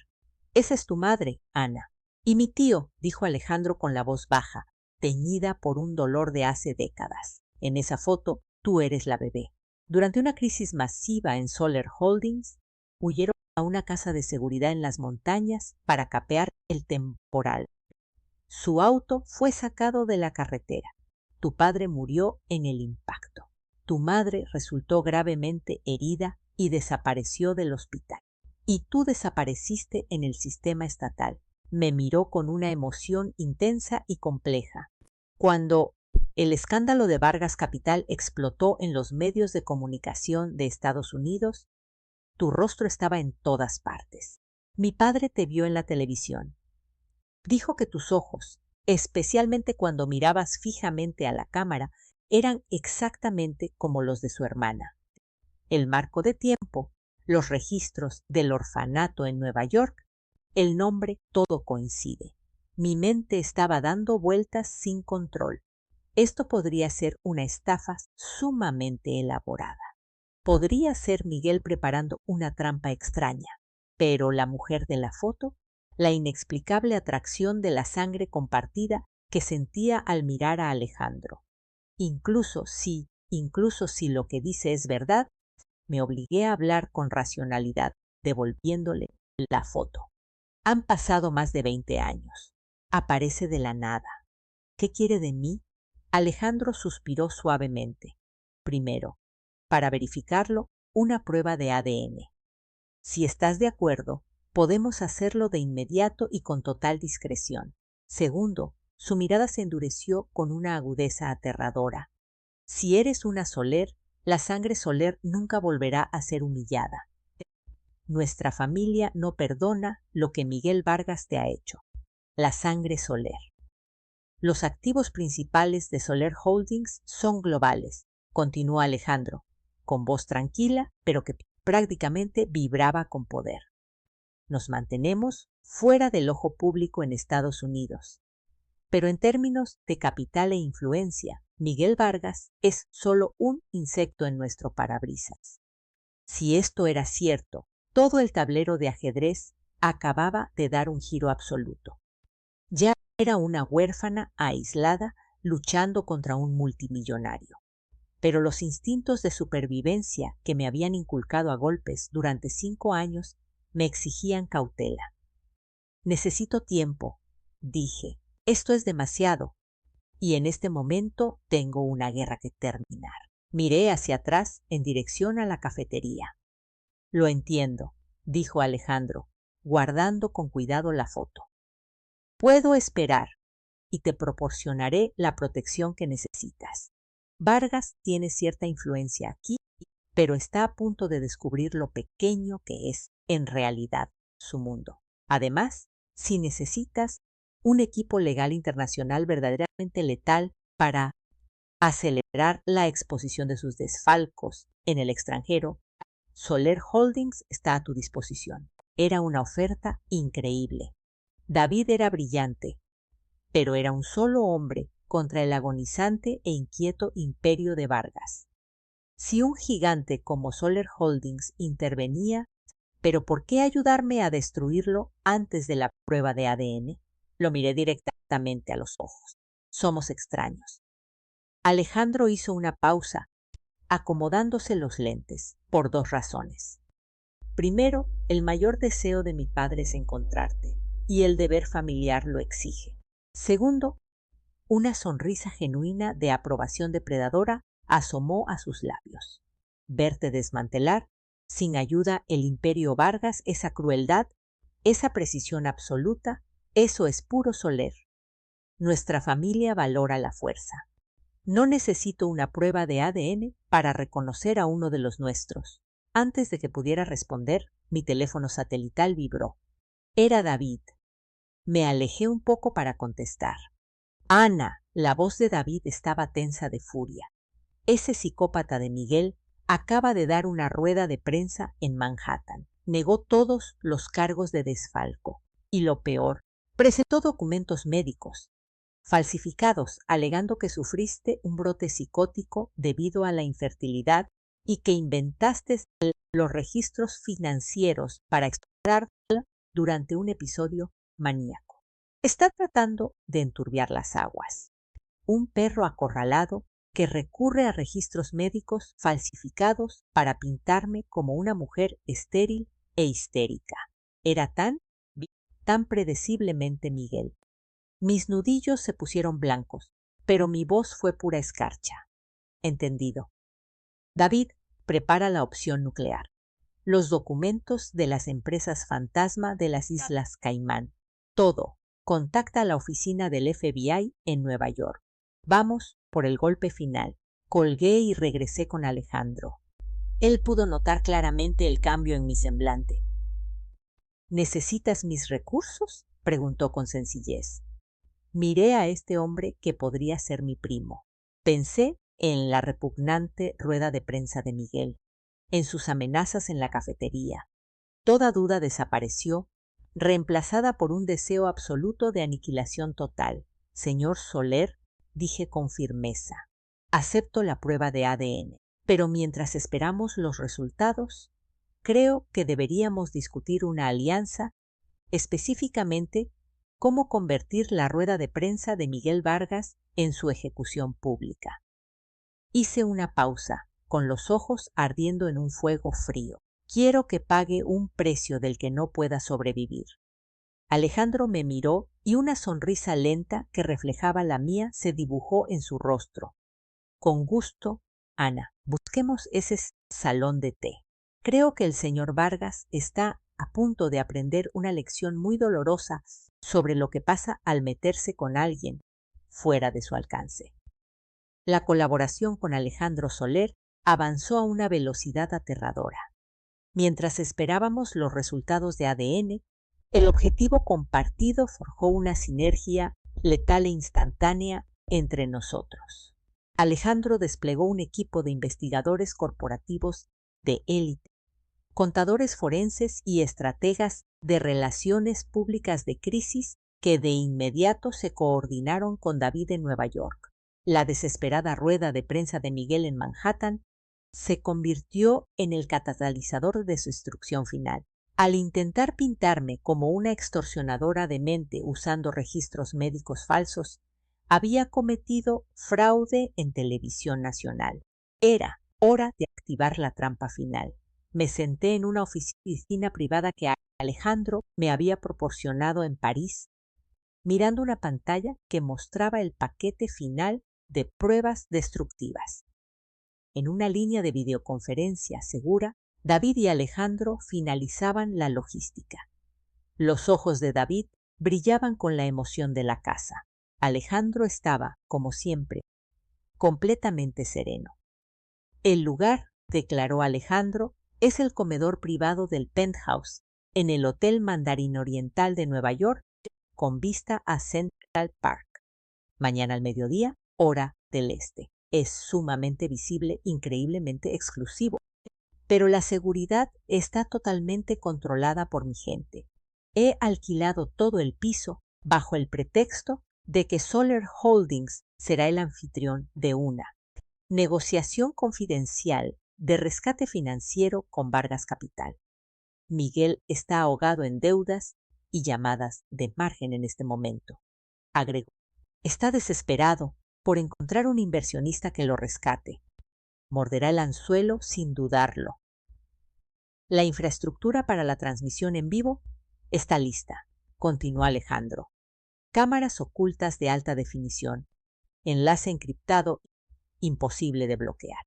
Esa es tu madre, Ana. Y mi tío, dijo Alejandro con la voz baja, teñida por un dolor de hace décadas. En esa foto, tú eres la bebé. Durante una crisis masiva en Soler Holdings, huyeron a una casa de seguridad en las montañas para capear el temporal. Su auto fue sacado de la carretera. Tu padre murió en el impacto. Tu madre resultó gravemente herida y desapareció del hospital. Y tú desapareciste en el sistema estatal. Me miró con una emoción intensa y compleja. Cuando el escándalo de Vargas Capital explotó en los medios de comunicación de Estados Unidos, tu rostro estaba en todas partes. Mi padre te vio en la televisión. Dijo que tus ojos, especialmente cuando mirabas fijamente a la cámara, eran exactamente como los de su hermana. El marco de tiempo, los registros del orfanato en Nueva York, el nombre, todo coincide. Mi mente estaba dando vueltas sin control. Esto podría ser una estafa sumamente elaborada. Podría ser Miguel preparando una trampa extraña, pero la mujer de la foto, la inexplicable atracción de la sangre compartida que sentía al mirar a Alejandro. Incluso si lo que dice es verdad, me obligué a hablar con racionalidad, devolviéndole la foto. Han pasado más de 20 años. Aparece de la nada. ¿Qué quiere de mí? Alejandro suspiró suavemente. Primero, para verificarlo, una prueba de ADN. Si estás de acuerdo, podemos hacerlo de inmediato y con total discreción. Segundo, su mirada se endureció con una agudeza aterradora. Si eres una Soler, la sangre Soler nunca volverá a ser humillada. Nuestra familia no perdona lo que Miguel Vargas te ha hecho. La sangre Soler. Los activos principales de Soler Holdings son globales, continuó Alejandro, con voz tranquila, pero que prácticamente vibraba con poder. Nos mantenemos fuera del ojo público en Estados Unidos. Pero en términos de capital e influencia, Miguel Vargas es solo un insecto en nuestro parabrisas. Si esto era cierto, todo el tablero de ajedrez acababa de dar un giro absoluto. Ya era una huérfana aislada luchando contra un multimillonario. Pero los instintos de supervivencia que me habían inculcado a golpes durante 5 años me exigían cautela. Necesito tiempo, dije. Esto es demasiado. Y en este momento tengo una guerra que terminar. Miré hacia atrás en dirección a la cafetería. Lo entiendo, dijo Alejandro, guardando con cuidado la foto. Puedo esperar y te proporcionaré la protección que necesitas. Vargas tiene cierta influencia aquí, pero está a punto de descubrir lo pequeño que es, en realidad, su mundo. Además, si necesitas un equipo legal internacional verdaderamente letal para acelerar la exposición de sus desfalcos en el extranjero, Soler Holdings está a tu disposición. Era una oferta increíble. David era brillante, pero era un solo hombre contra el agonizante e inquieto imperio de Vargas. Si un gigante como Soler Holdings intervenía, ¿pero por qué ayudarme a destruirlo antes de la prueba de ADN? Lo miré directamente a los ojos. Somos extraños. Alejandro hizo una pausa, acomodándose los lentes, por 2 razones. Primero, el mayor deseo de mi padre es encontrarte, y el deber familiar lo exige. Segundo, una sonrisa genuina de aprobación depredadora asomó a sus labios. Verte desmantelar, sin ayuda el imperio Vargas, esa crueldad, esa precisión absoluta, eso es puro Soler. Nuestra familia valora la fuerza. No necesito una prueba de ADN para reconocer a uno de los nuestros. Antes de que pudiera responder, mi teléfono satelital vibró. Era David. Me alejé un poco para contestar. Ana, la voz de David estaba tensa de furia. Ese psicópata de Miguel acaba de dar una rueda de prensa en Manhattan. Negó todos los cargos de desfalco. Y lo peor, presentó documentos médicos falsificados, alegando que sufriste un brote psicótico debido a la infertilidad y que inventaste los registros financieros para explorarla durante un episodio maníaco. Está tratando de enturbiar las aguas. Un perro acorralado que recurre a registros médicos falsificados para pintarme como una mujer estéril e histérica. Era tan predeciblemente Miguel. Mis nudillos se pusieron blancos, pero mi voz fue pura escarcha. Entendido. David, prepara la opción nuclear. Los documentos de las empresas fantasma de las Islas Caimán. Todo. Contacta a la oficina del FBI en Nueva York. Vamos por el golpe final. Colgué y regresé con Alejandro. Él pudo notar claramente el cambio en mi semblante. ¿Necesitas mis recursos?, preguntó con sencillez. Miré a este hombre que podría ser mi primo. Pensé en la repugnante rueda de prensa de Miguel, en sus amenazas en la cafetería. Toda duda desapareció, reemplazada por un deseo absoluto de aniquilación total. Señor Soler, dije con firmeza, acepto la prueba de ADN, pero mientras esperamos los resultados, creo que deberíamos discutir una alianza, específicamente cómo convertir la rueda de prensa de Miguel Vargas en su ejecución pública. Hice una pausa, con los ojos ardiendo en un fuego frío. Quiero que pague un precio del que no pueda sobrevivir. Alejandro me miró y una sonrisa lenta que reflejaba la mía se dibujó en su rostro. Con gusto, Ana, busquemos ese salón de té. Creo que el señor Vargas está a punto de aprender una lección muy dolorosa sobre lo que pasa al meterse con alguien fuera de su alcance. La colaboración con Alejandro Soler avanzó a una velocidad aterradora. Mientras esperábamos los resultados de ADN, el objetivo compartido forjó una sinergia letal e instantánea entre nosotros. Alejandro desplegó un equipo de investigadores corporativos de élite, contadores forenses y estrategas de relaciones públicas de crisis que de inmediato se coordinaron con David en Nueva York. La desesperada rueda de prensa de Miguel en Manhattan se convirtió en el catalizador de su instrucción final. Al intentar pintarme como una extorsionadora demente usando registros médicos falsos, había cometido fraude en televisión nacional. Era hora de activar la trampa final. Me senté en una oficina privada que Alejandro me había proporcionado en París, mirando una pantalla que mostraba el paquete final de pruebas destructivas. En una línea de videoconferencia segura, David y Alejandro finalizaban la logística. Los ojos de David brillaban con la emoción de la caza. Alejandro estaba, como siempre, completamente sereno. El lugar, declaró Alejandro, es el comedor privado del Penthouse, en el Hotel Mandarín Oriental de Nueva York, con vista a Central Park. Mañana al mediodía, hora del este. Es sumamente visible, increíblemente exclusivo. Pero la seguridad está totalmente controlada por mi gente. He alquilado todo el piso bajo el pretexto de que Soler Holdings será el anfitrión de una negociación confidencial de rescate financiero con Vargas Capital. Miguel está ahogado en deudas y llamadas de margen en este momento. Agregó, está desesperado por encontrar un inversionista que lo rescate. Morderá el anzuelo sin dudarlo. La infraestructura para la transmisión en vivo está lista, continuó Alejandro. Cámaras ocultas de alta definición, enlace encriptado, imposible de bloquear.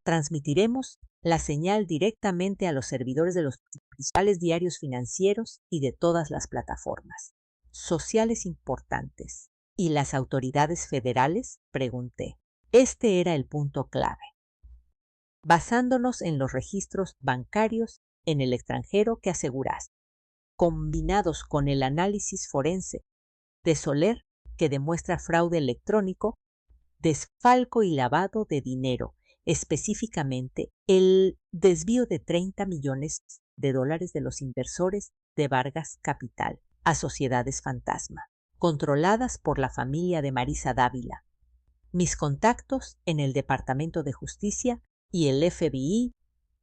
Transmitiremos la señal directamente a los servidores de los principales diarios financieros y de todas las plataformas sociales importantes. ¿Y las autoridades federales?, pregunté. Este era el punto clave. Basándonos en los registros bancarios en el extranjero que aseguraste, combinados con el análisis forense de Soler que demuestra fraude electrónico, desfalco y lavado de dinero, específicamente el desvío de $30 millones de los inversores de Vargas Capital a sociedades fantasma, controladas por la familia de Marisa Dávila. Mis contactos en el Departamento de Justicia y el FBI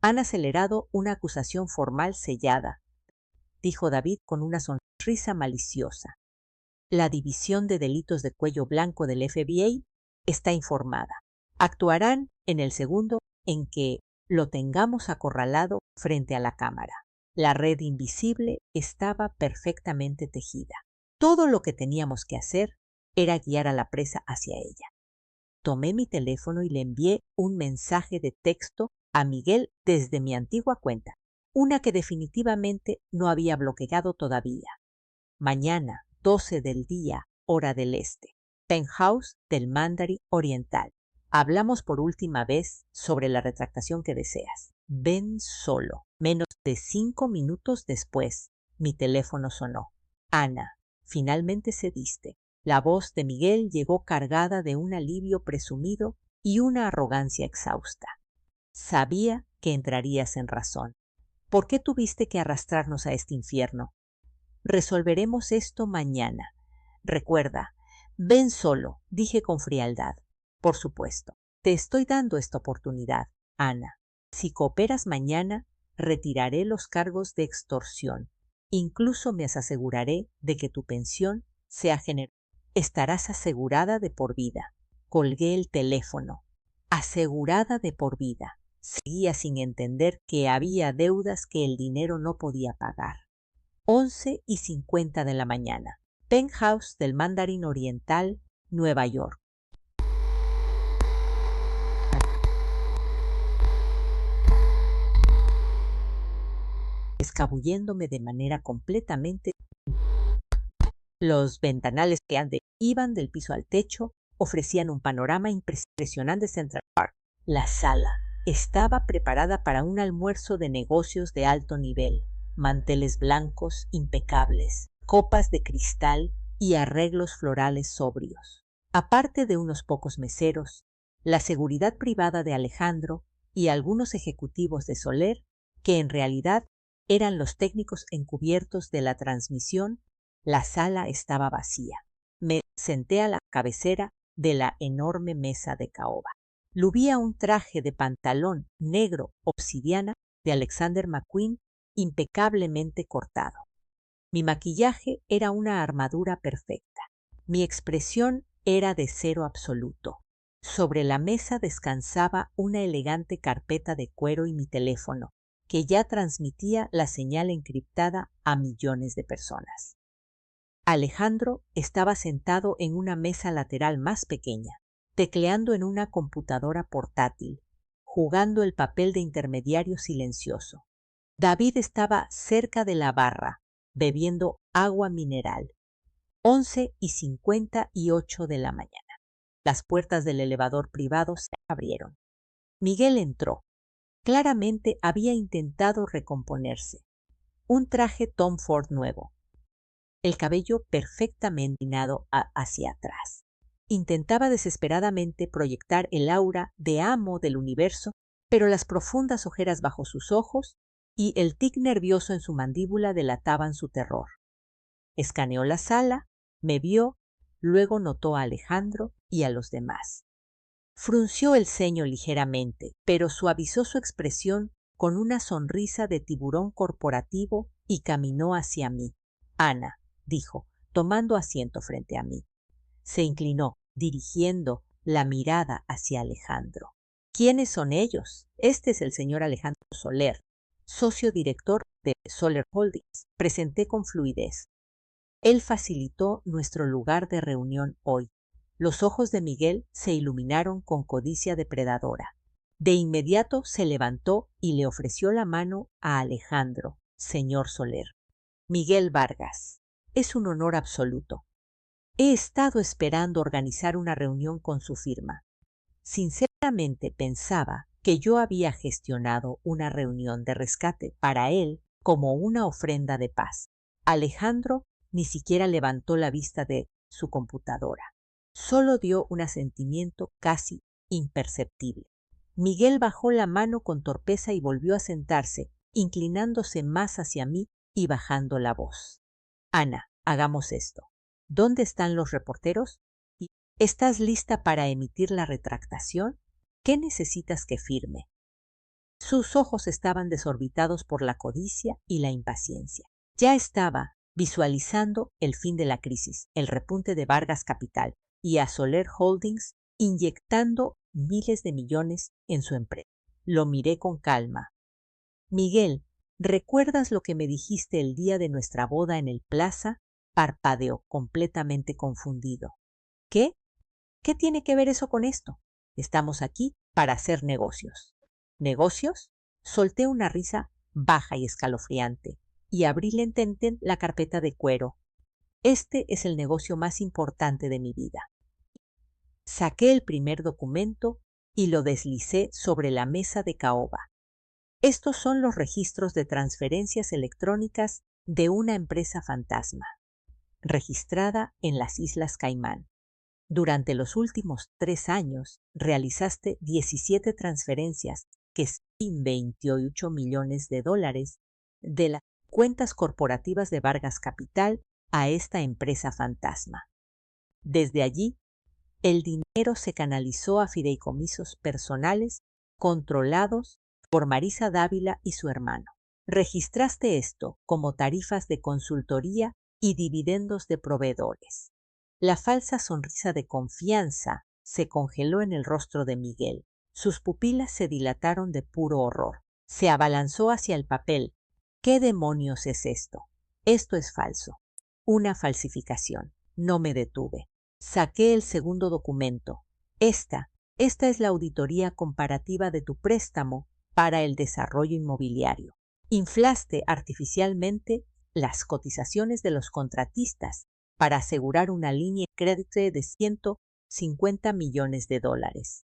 han acelerado una acusación formal sellada, dijo David con una sonrisa maliciosa. La División de Delitos de Cuello Blanco del FBI está informada. Actuarán en el segundo en que lo tengamos acorralado frente a la cámara. La red invisible estaba perfectamente tejida. Todo lo que teníamos que hacer era guiar a la presa hacia ella. Tomé mi teléfono y le envié un mensaje de texto a Miguel desde mi antigua cuenta, una que definitivamente no había bloqueado todavía. Mañana, 12 del día, hora del este, penthouse del Mandarin Oriental. Hablamos por última vez sobre la retractación que deseas. Ven solo. Menos de 5 minutos después, mi teléfono sonó. Ana, finalmente cediste. La voz de Miguel llegó cargada de un alivio presumido y una arrogancia exhausta. Sabía que entrarías en razón. ¿Por qué tuviste que arrastrarnos a este infierno? Resolveremos esto mañana. Recuerda, ven solo, dije con frialdad. Por supuesto, te estoy dando esta oportunidad, Ana. Si cooperas mañana, retiraré los cargos de extorsión. Incluso me aseguraré de que tu pensión sea generosa. Estarás asegurada de por vida. Colgué el teléfono. Asegurada de por vida. Seguía sin entender que había deudas que el dinero no podía pagar. 11:50 de la mañana. Penthouse del Mandarin Oriental, Nueva York. Escabulléndome de manera completamente. Los ventanales que iban del piso al techo ofrecían un panorama impresionante de Central Park. La sala estaba preparada para un almuerzo de negocios de alto nivel. Manteles blancos impecables, copas de cristal y arreglos florales sobrios. Aparte de unos pocos meseros, la seguridad privada de Alejandro y algunos ejecutivos de Soler, que en realidad eran los técnicos encubiertos de la transmisión, la sala estaba vacía. Me senté a la cabecera de la enorme mesa de caoba. Luía un traje de pantalón negro obsidiana de Alexander McQueen impecablemente cortado. Mi maquillaje era una armadura perfecta. Mi expresión era de cero absoluto. Sobre la mesa descansaba una elegante carpeta de cuero y mi teléfono, que ya transmitía la señal encriptada a millones de personas. Alejandro estaba sentado en una mesa lateral más pequeña, tecleando en una computadora portátil, jugando el papel de intermediario silencioso. David estaba cerca de la barra, bebiendo agua mineral. 11:58 de la mañana. Las puertas del elevador privado se abrieron. Miguel entró. Claramente había intentado recomponerse. Un traje Tom Ford nuevo. El cabello perfectamente peinado hacia atrás. Intentaba desesperadamente proyectar el aura de amo del universo, pero las profundas ojeras bajo sus ojos y el tic nervioso en su mandíbula delataban su terror. Escaneó la sala, me vio, luego notó a Alejandro y a los demás. Frunció el ceño ligeramente, pero suavizó su expresión con una sonrisa de tiburón corporativo y caminó hacia mí. Ana, dijo, tomando asiento frente a mí. Se inclinó, dirigiendo la mirada hacia Alejandro. ¿Quiénes son ellos? Este es el señor Alejandro Soler, socio director de Soler Holdings. Presenté con fluidez. Él facilitó nuestro lugar de reunión hoy. Los ojos de Miguel se iluminaron con codicia depredadora. De inmediato se levantó y le ofreció la mano a Alejandro, señor Soler. Miguel Vargas, es un honor absoluto. He estado esperando organizar una reunión con su firma. Sinceramente pensaba que yo había gestionado una reunión de rescate para él como una ofrenda de paz. Alejandro ni siquiera levantó la vista de su computadora. Solo dio un asentimiento casi imperceptible. Miguel bajó la mano con torpeza y volvió a sentarse, inclinándose más hacia mí y bajando la voz. Ana, hagamos esto. ¿Dónde están los reporteros? ¿Estás lista para emitir la retractación? ¿Qué necesitas que firme? Sus ojos estaban desorbitados por la codicia y la impaciencia. Ya estaba visualizando el fin de la crisis, el repunte de Vargas Capital y a Soler Holdings inyectando miles de millones en su empresa. Lo miré con calma. Miguel, ¿recuerdas lo que me dijiste el día de nuestra boda en el plaza? Parpadeó, completamente confundido. ¿Qué? ¿Qué tiene que ver eso con esto? Estamos aquí para hacer negocios. ¿Negocios? Solté una risa baja y escalofriante y abrí lentamente la carpeta de cuero. Este es el negocio más importante de mi vida. Saqué el primer documento y lo deslicé sobre la mesa de caoba. Estos son los registros de transferencias electrónicas de una empresa fantasma, registrada en las Islas Caimán. Durante los últimos 3 años realizaste 17 transferencias que sin 28 millones de dólares de las cuentas corporativas de Vargas Capital a esta empresa fantasma. Desde allí, el dinero se canalizó a fideicomisos personales controlados por Marisa Dávila y su hermano. Registraste esto como tarifas de consultoría y dividendos de proveedores. La falsa sonrisa de confianza se congeló en el rostro de Miguel. Sus pupilas se dilataron de puro horror. Se abalanzó hacia el papel. ¿Qué demonios es esto? Esto es falso. Una falsificación. No me detuve. Saqué el segundo documento. Esta es la auditoría comparativa de tu préstamo para el desarrollo inmobiliario. Inflaste artificialmente las cotizaciones de los contratistas para asegurar una línea de crédito de 150 millones de dólares.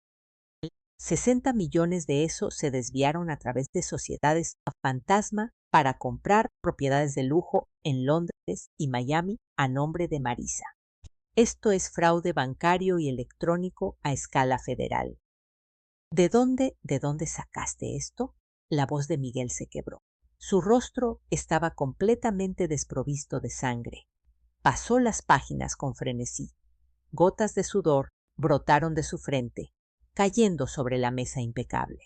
60 millones de eso se desviaron a través de sociedades fantasma para comprar propiedades de lujo en Londres y Miami a nombre de Marisa. Esto es fraude bancario y electrónico a escala federal. ¿De dónde sacaste esto? La voz de Miguel se quebró. Su rostro estaba completamente desprovisto de sangre. Pasó las páginas con frenesí. Gotas de sudor brotaron de su frente, cayendo sobre la mesa impecable.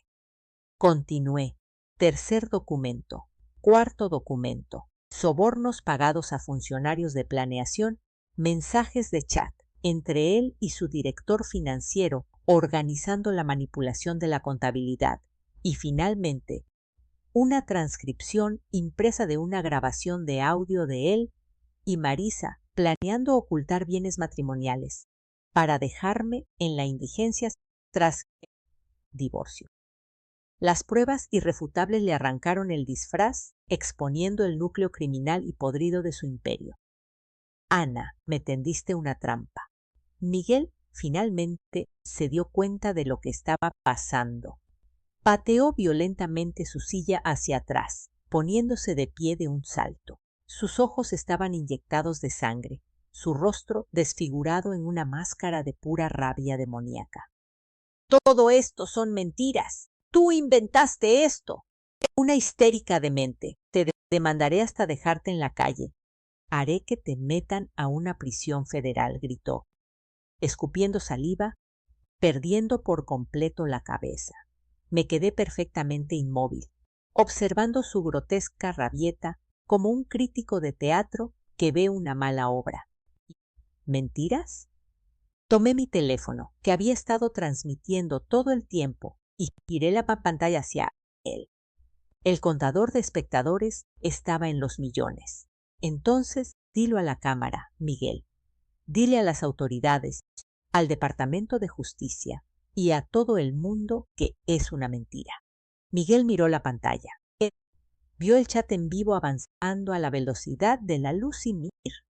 Continué. Tercer documento. Cuarto documento. Sobornos pagados a funcionarios de planeación, mensajes de chat entre él y su director financiero organizando la manipulación de la contabilidad y finalmente una transcripción impresa de una grabación de audio de él y Marisa planeando ocultar bienes matrimoniales para dejarme en la indigencia tras el divorcio. Las pruebas irrefutables le arrancaron el disfraz, exponiendo el núcleo criminal y podrido de su imperio. Ana, me tendiste una trampa. Miguel finalmente se dio cuenta de lo que estaba pasando. Pateó violentamente su silla hacia atrás, poniéndose de pie de un salto. Sus ojos estaban inyectados de sangre, su rostro desfigurado en una máscara de pura rabia demoníaca. Todo esto son mentiras. Tú inventaste esto. Una histérica demente. Te demandaré hasta dejarte en la calle. Haré que te metan a una prisión federal, gritó, escupiendo saliva, perdiendo por completo la cabeza. Me quedé perfectamente inmóvil, observando su grotesca rabieta como un crítico de teatro que ve una mala obra. ¿Mentiras? Tomé mi teléfono, que había estado transmitiendo todo el tiempo, y giré la pantalla hacia él. El contador de espectadores estaba en los millones. Entonces, dilo a la cámara, Miguel. Dile a las autoridades, al Departamento de Justicia y a todo el mundo que es una mentira. Miguel miró la pantalla. Él vio el chat en vivo avanzando a la velocidad de la luz sin mirar.